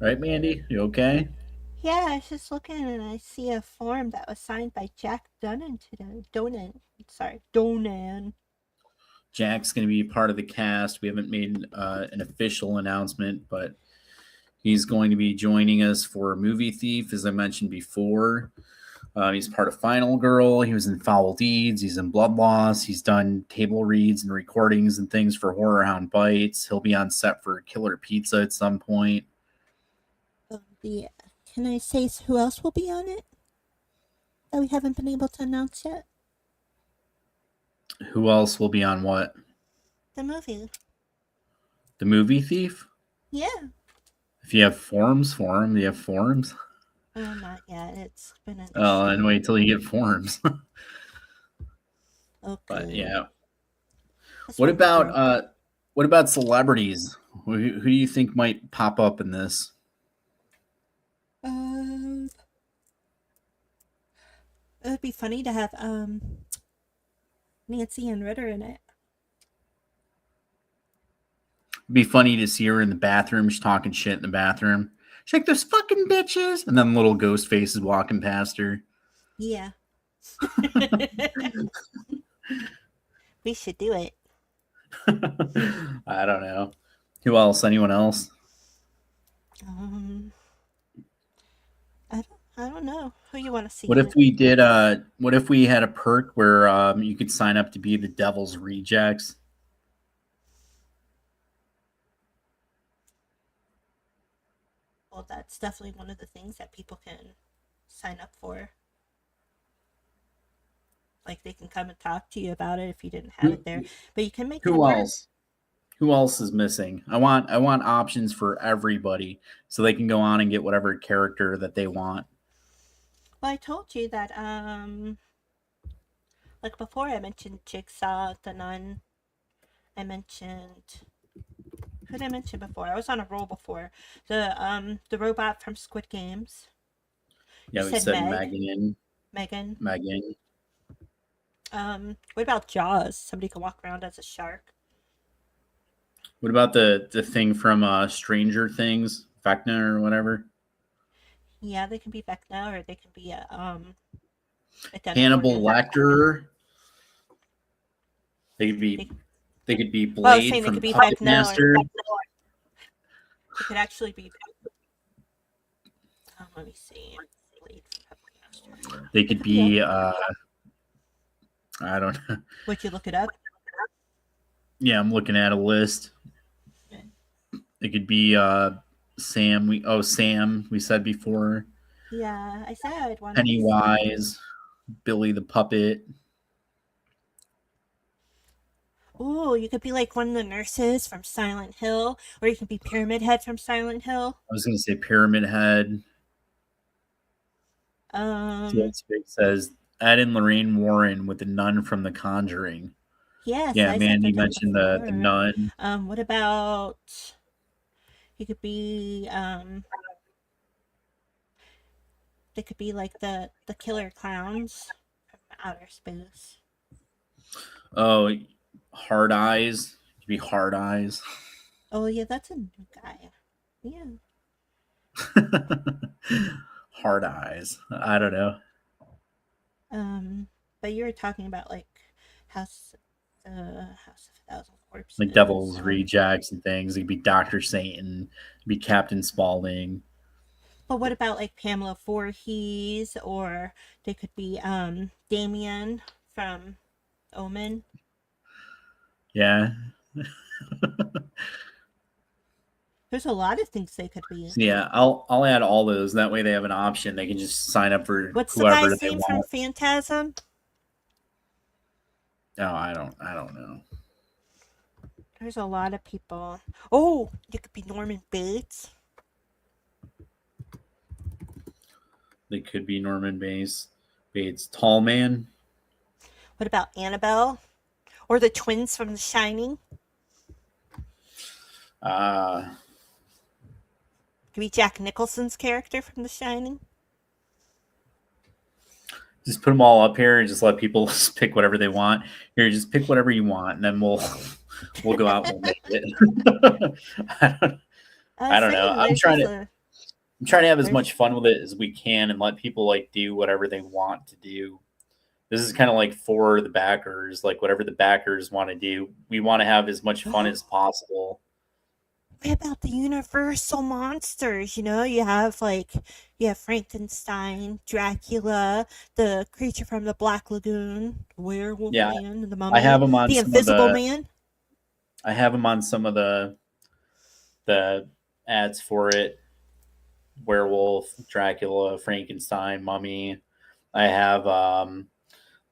Right, Mandy? You okay? Yeah, I was just looking and I see a form that was signed by Jack Donan today. Donan. Jack's going to be part of the cast. We haven't made an official announcement, but he's going to be joining us for Movie Thief, as I mentioned before. He's part of Final Girl. He was in Foul Deeds. He's in Blood Loss. He's done table reads and recordings and things for Horror Hound Bites. He'll be on set for Killer Pizza at some point. Can I say who else will be on it that we haven't been able to announce yet? Who else will be on what? The movie. The Movie Thief? Yeah. If you have forums for him, do you have forums? Oh, not yet. It's been an Oh, issue. and wait till you get forums. Okay. But yeah. This What one's good. about celebrities? Who do you think might pop up in this? It would be funny to have Nancy Ann Ritter in it. It'd be funny to see her in the bathroom. She's talking shit in the bathroom. She's like, "Those fucking bitches," and then little ghost faces walking past her. Yeah. We should do it. I don't know. Who else? Anyone else? I don't know who you want to see. What in if it. we did? What if we had a perk where you could sign up to be the Devil's Rejects? Well, that's definitely one of the things that people can sign up for. Like they can come and talk to you about it if you didn't have it there. But you can make it Who work. else? Who else is missing? I want options for everybody so they can go on and get whatever character that they want. Well, I told you that like before I mentioned Jigsaw, the Nun. I mentioned who did I mention before? I was on a roll before. The robot from Squid Games. Yeah, You we said said Meg. Megan. What about Jaws? Somebody can walk around as a shark. What about the thing from Stranger Things, Vecna or whatever? Yeah, they can be Vecna or they can be a Hannibal Demogorgon. Lecter. They could be Well, I was Blade saying they from could be Puppet Vecna Master. or it could actually be. Let me see. Blade from Puppet Master. They could be I don't know. Would you look it up? Yeah, I'm looking at a list. It could be Sam. Sam. We said before. Yeah, I said I'd want Pennywise, Billy the Puppet. Ooh, you could be like one of the nurses from Silent Hill, or you could be Pyramid Head from Silent Hill. I was going to say Pyramid Head. Um, It says Ed and Lorraine Warren with the nun from The Conjuring. yes, Yeah, I man, said you that mentioned the before. nun. What about you could be they could be like the killer clowns from outer space. Oh, Hard Eyes. It could be Hard Eyes. Oh yeah, that's a new guy. Yeah. Hard Eyes. I don't know. But you were talking about like House of a Thousand Corpses. Like Devil's Rejects and things. It could be Dr. Satan. It could be Captain Spaulding. But what about like Pamela Voorhees, or they could be Damien from Omen? Yeah. There's a lot of things they could be. So yeah, I'll add all those. That way they have an option. They can just sign up for What's the whoever guy's they name from want. Phantasm? No, I don't know. There's a lot of people. Oh, you could be Norman Bates. They could be Norman Bates, Tall Man. What about Annabelle? Or the twins from The Shining? Could be Jack Nicholson's character from The Shining. Just put them all up here and just let people pick whatever they want. Here, just pick whatever you want, and then we'll go out and we'll make it. I don't know. I'm trying to I'm trying to have as much fun with it as we can and let people like do whatever they want to do. This is kind of like for the backers, like whatever the backers want to do. We want to have as much fun as possible. What about the universal monsters? You have Frankenstein, Dracula, the creature from the Black Lagoon, Werewolf Yeah, Man, the I Mummy, have them on the some of Invisible the. Man. I have them on some of the ads for it. Werewolf, Dracula, Frankenstein, Mummy. I have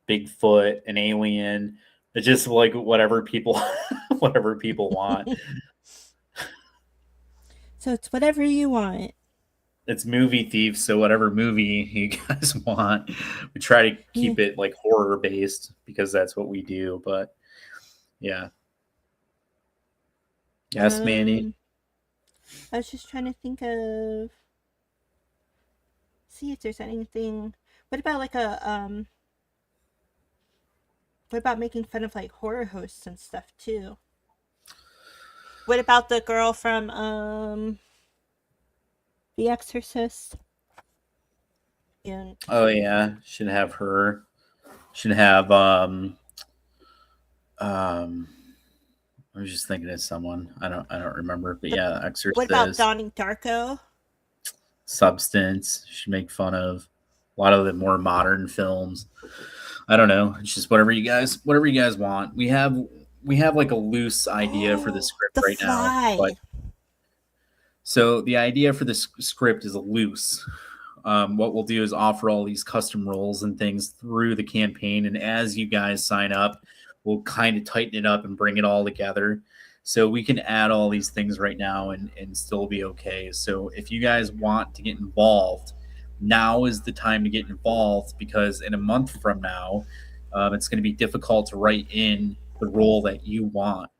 Bigfoot, an alien. It's just like whatever people want. So it's whatever you want. It's movie thief, so whatever movie you guys want. We try to keep it like horror based because that's what we do, but yeah. Yes, Manny. I was just trying to think of see if there's anything. What about what about making fun of like horror hosts and stuff too? What about the girl from The Exorcist? And Oh yeah, should have her. Should have I was just thinking of someone. I don't remember, but yeah, Exorcist. What about Donnie Darko? Substance. Should make fun of a lot of the more modern films. I don't know. It's just whatever you guys want. We have like a loose idea for the script The right Fly. now. But so the idea for the script is loose. What we'll do is offer all these custom roles and things through the campaign, and as you guys sign up, we'll kind of tighten it up and bring it all together. So we can add all these things right now and still be okay. So if you guys want to get involved, now is the time to get involved, because in a month from now, it's going to be difficult to write in the role that you want.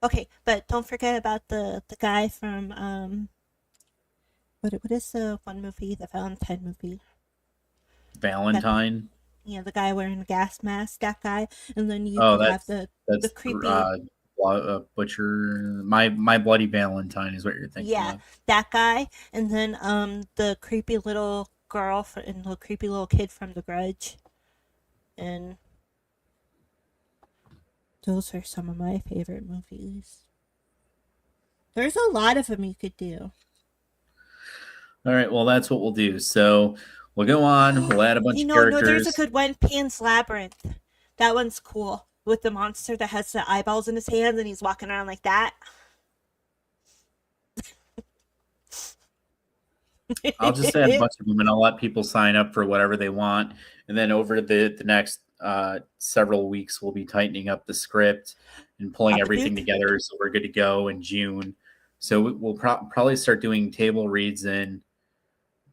Okay, but don't forget about the guy from what is the one movie, the Valentine movie? Valentine. Yeah, the guy wearing the gas mask, that guy, and then you Oh, can have that's the creepy. Butcher. My Bloody Valentine is what you're thinking. Yeah, of. that guy, and then the creepy little girl and the creepy little kid from The Grudge, and those are some of my favorite movies. There's a lot of them you could do. All right, well that's what we'll do. So we'll go on. We'll add a bunch of characters. No, there's a good one, Pan's Labyrinth. That one's cool, with the monster that has the eyeballs in his hands and he's walking around like that. I'll just add a bunch of them and I'll let people sign up for whatever they want. And then over the next several weeks, we'll be tightening up the script and pulling everything together so we're good to go in June. So we'll probably start doing table reads in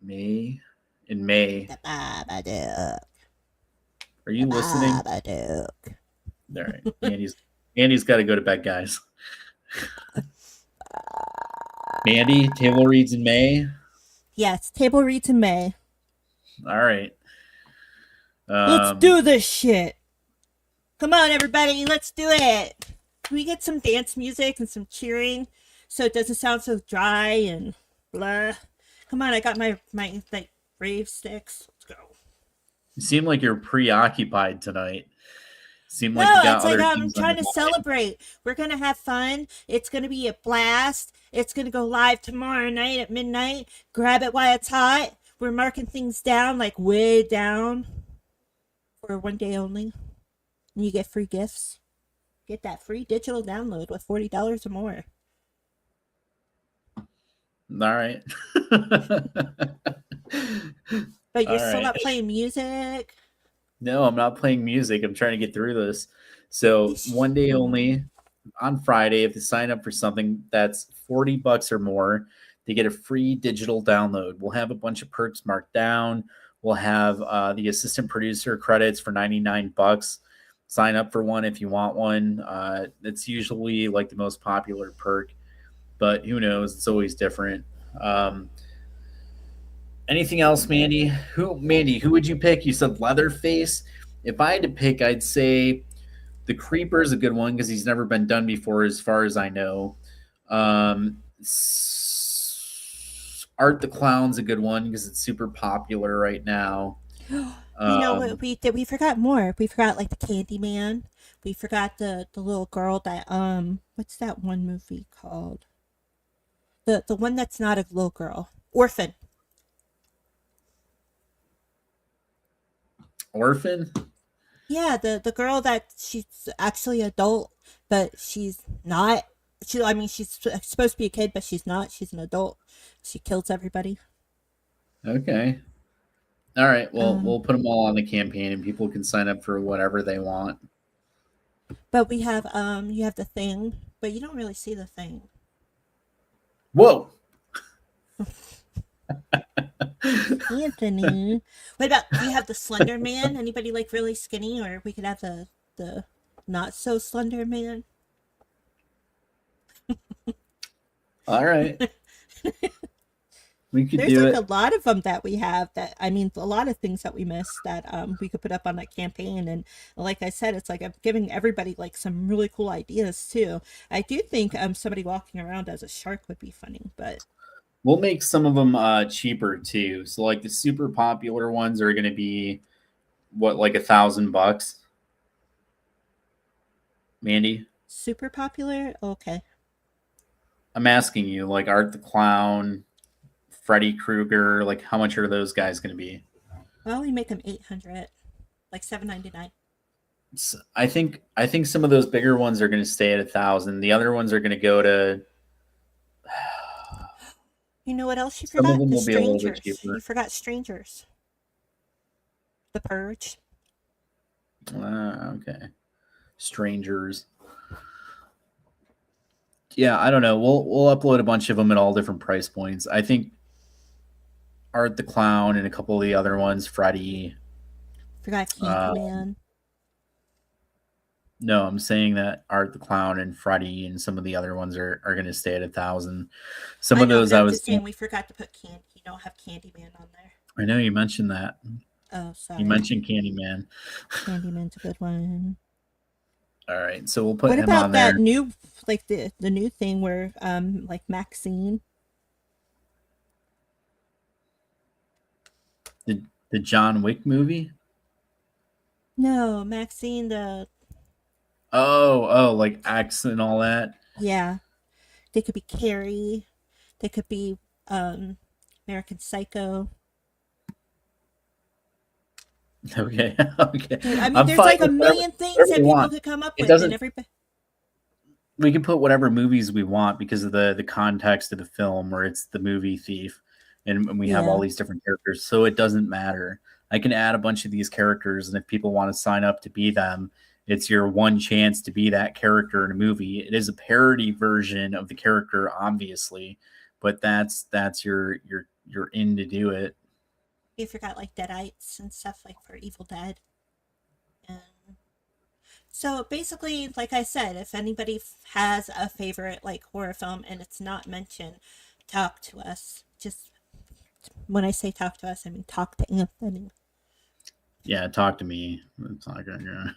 May. Are you listening? All right. Andy's got to go to bed, guys. Mandy, table reads in May. Yes, table reads in May. All right. Let's do this shit. Come on, everybody. Let's do it. Can we get some dance music and some cheering so it doesn't sound so dry and blah? Come on, I got my like rave sticks. Let's go. You seem like you're preoccupied tonight. Seem No, like you got it's other like I'm things on trying to your mind. celebrate. We're going to have fun. It's going to be a blast. It's going to go live tomorrow night at midnight. Grab it while it's hot. We're marking things down, like way down, for one day only. And you get free gifts. Get that free digital download with $40 or more. All right. But you're All still right. not playing music. No, I'm not playing music. I'm trying to get through this. So one day only on Friday, if you sign up for something that's $40 or more, they get a free digital download. We'll have a bunch of perks marked down. We'll have the assistant producer credits for $99. Sign up for one if you want one. It's usually like the most popular perk, but who knows? It's always different. Anything else, Mandy? Who would you pick? You said Leatherface. If I had to pick, I'd say the Creeper is a good one because he's never been done before, as far as I know. Are Art the Clown's a good one because it's super popular right now. You know Um, what we did? We forgot more. We forgot like the Candyman. We forgot the little girl that what's that one movie called? The one that's not a little girl. Orphan. Orphan. Yeah, the girl that she's actually adult, but she's not. I mean, she's supposed to be a kid, but she's not. She's an adult. She kills everybody. Okay. All right. Well, Um, we'll put them all on the campaign, and people can sign up for whatever they want. but we have you have the Thing, but you don't really see the Thing. Whoa. Anthony. What about do you have the Slender Man? Anybody like really skinny, or we could have the not so slender man? All right. We could There's do like it. a lot of them that we have that I mean a lot of things that we missed that we could put up on that campaign, and like I said, it's like I'm giving everybody like some really cool ideas too. I do think somebody walking around as a shark would be funny, but We'll make some of them cheaper too. So like the super popular ones are going to be what, like $1,000, Mandy? super popular. Okay. I'm asking you, like Art the Clown, Freddy Krueger, like how much are those guys going to be? Well, we make them 800, like 799. I think some of those bigger ones are going to stay at 1,000. The other ones are going to go to. You know what else you Some of forgot? them The will be a little bit Strangers. cheaper. You forgot Strangers. The Purge. Okay. Strangers. Yeah, I don't know. We'll upload a bunch of them at all different price points. I think Art the Clown and a couple of the other ones, Freddy. Forgot Candyman. No, I'm saying that Art the Clown and Freddy and some of the other ones are going to stay at 1,000. Some I of know, those but I I'm was. just saying we forgot to put Candy. You don't have Candyman on there. I know you mentioned that. Oh, sorry. You mentioned Candyman. Candyman's a good one. All right, so we'll put What him about on there. that new, like the new thing where, like Maxine? The John Wick movie. No, Maxine. Like X and all that. Yeah, they could be Carrie. They could be American Psycho. Okay, okay. Dude, I mean, I'm there's fine like a with million things whatever that you people want. could come up It with, doesn't. and everybody. We can put whatever movies we want because of the context of the film, where it's the movie Thief, and we have all Yeah. these different characters, so it doesn't matter. I can add a bunch of these characters, and if people want to sign up to be them, it's your one chance to be that character in a movie. It is a parody version of the character, obviously, but that's your in to do it. You forgot like Deadites and stuff like for Evil Dead. And so basically, like I said, if anybody has a favorite like horror film and it's not mentioned, talk to us. Just when I say talk to us, I mean talk to Anthony. Yeah, talk to me. It's not gonna.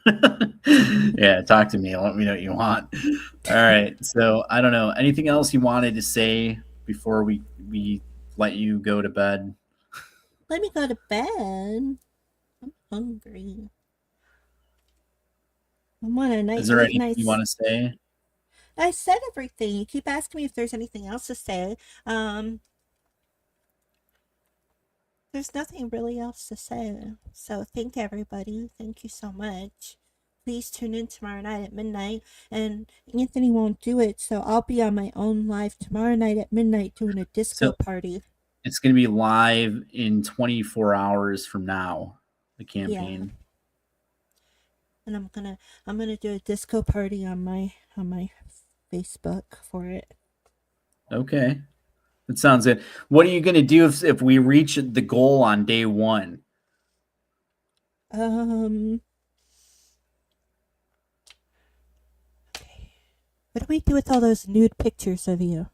Yeah, talk to me. Let me know what you want. All right. So I don't know. Anything else you wanted to say before we let you go to bed? Let me go to bed. I'm hungry. I want a Is there anything nice. you want to say? I said everything. You keep asking me if there's anything else to say. There's nothing really else to say. So thank everybody. Thank you so much. Please tune in tomorrow night at midnight. And Anthony won't do it, so I'll be on my own live tomorrow night at midnight doing a disco party. It's going to be live in 24 hours from now. The campaign. And I'm gonna do a disco party on my Facebook for it. Okay. That sounds good. What are you going to do if we reach the goal on day 1? What do we do with all those nude pictures of you?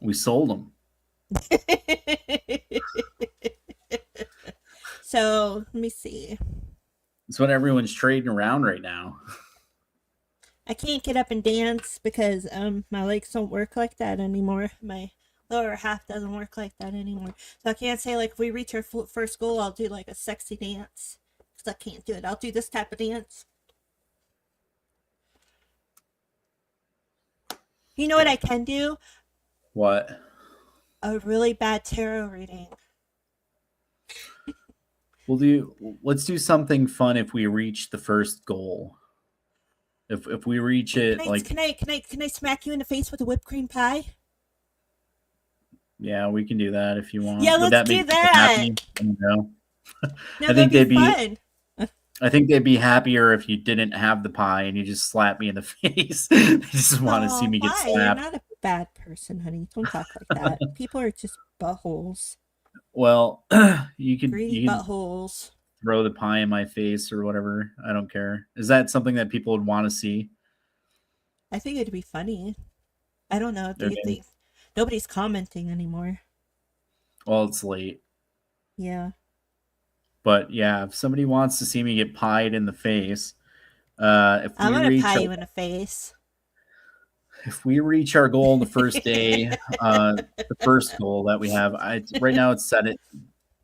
We sold them. So let me see. It's what everyone's trading around right now. I can't get up and dance because my legs don't work like that anymore. My lower half doesn't work like that anymore. So I can't say, like, if we reach our first goal, I'll do, like, a sexy dance. Because I can't do it. I'll do this type of dance. You know what I can do? What? A really bad tarot reading. Let's do something fun if we reach the first goal. If we reach it, Can I smack you in the face with a whipped cream pie? Yeah, we can do that if you want. Yeah, Would let's that do make people that. happy? No. No, I think that'd be they'd fun. I think they'd be happier if you didn't have the pie and you just slap me in the face. They just want to see me get Why? You're slapped. not a bad person, honey. Don't talk like that. People are just buttholes. Well, you Greedy can buttholes. throw the pie in my face or whatever. I don't care. Is that something that people would want to see? I think it'd be funny. I don't know. Do you Okay. think nobody's commenting anymore? Well, it's late. Yeah. But yeah, if somebody wants to see me get pied in the face, if I'm we gonna reach pie our, you in the face. if we reach our goal on the first day, the first goal that we have, right now it's set at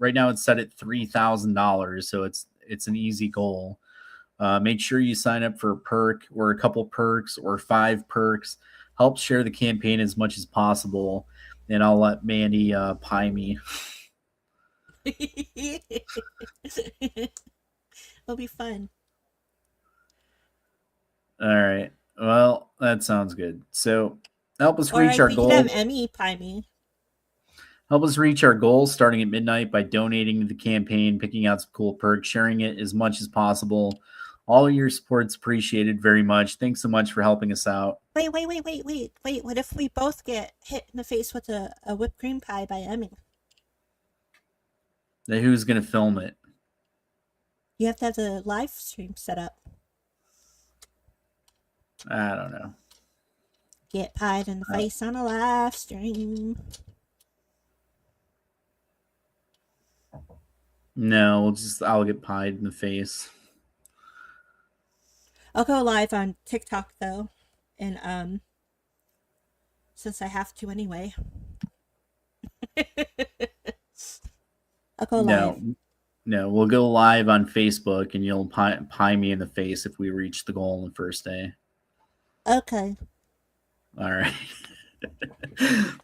$3,000, so it's an easy goal. Make sure you sign up for a perk or a couple perks or 5 perks. Help share the campaign as much as possible, and I'll let Mandy pie me. It'll be fun. All right. Well, that sounds good. So help us Or reach our we goal. could have Emmy pie me. Help us reach our goal starting at midnight by donating to the campaign, picking out some cool perks, sharing it as much as possible. All of your support's appreciated very much. Thanks so much for helping us out. Wait. What if we both get hit in the face with a whipped cream pie by Emmy? Then who's going to film it? You have to have the live stream set up. I don't know. Get pied in the face on a live stream. No, I'll get pied in the face. I'll go live on TikTok though, and since I have to anyway. I'll go live. No, we'll go live on Facebook, and you'll pie me in the face if we reach the goal on the first day. Okay. All right.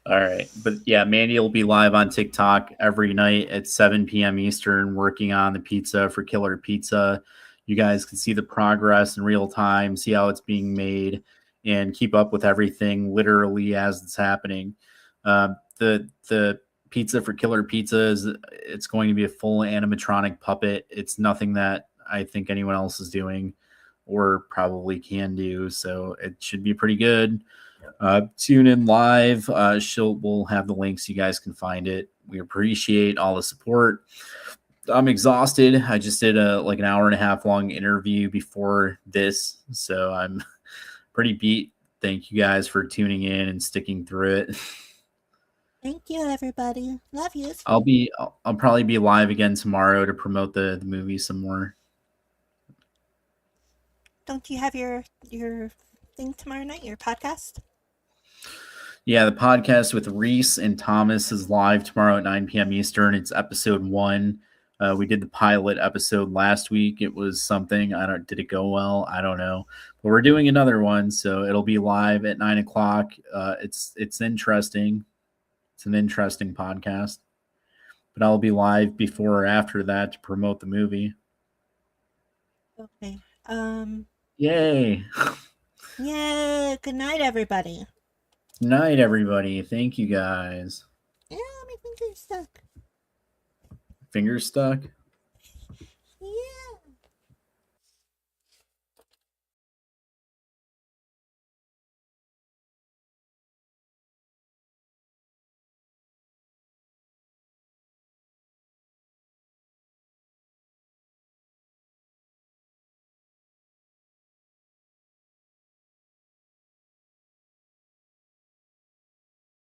All right. But yeah, Mandy will be live on TikTok every night at 7 p.m. Eastern, working on the pizza for Killer Pizza. You guys can see the progress in real time, see how it's being made, and keep up with everything literally as it's happening. The pizza for Killer Pizza it's going to be a full animatronic puppet. It's nothing that I think anyone else is doing or probably can do, so it should be pretty good. Tune in live. We'll have the links. You guys can find it. We appreciate all the support. I'm exhausted. I just did an hour and a half long interview before this, so I'm pretty beat. Thank you guys for tuning in and sticking through it. Thank you, everybody. Love you. I'll probably be live again tomorrow to promote the movie some more. Don't you have your thing tomorrow night? Your podcast? Yeah, the podcast with Reese and Thomas is live tomorrow at 9 p.m. Eastern. It's episode 1. We did the pilot episode last week. It was something. Did it go well? I don't know. But we're doing another one, so it'll be live at 9 o'clock. It's interesting. It's an interesting podcast. But I'll be live before or after that to promote the movie. Okay. Yay. Yeah. Good night, everybody. Night, everybody. Thank you, guys. Yeah, my finger's stuck. Fingers stuck?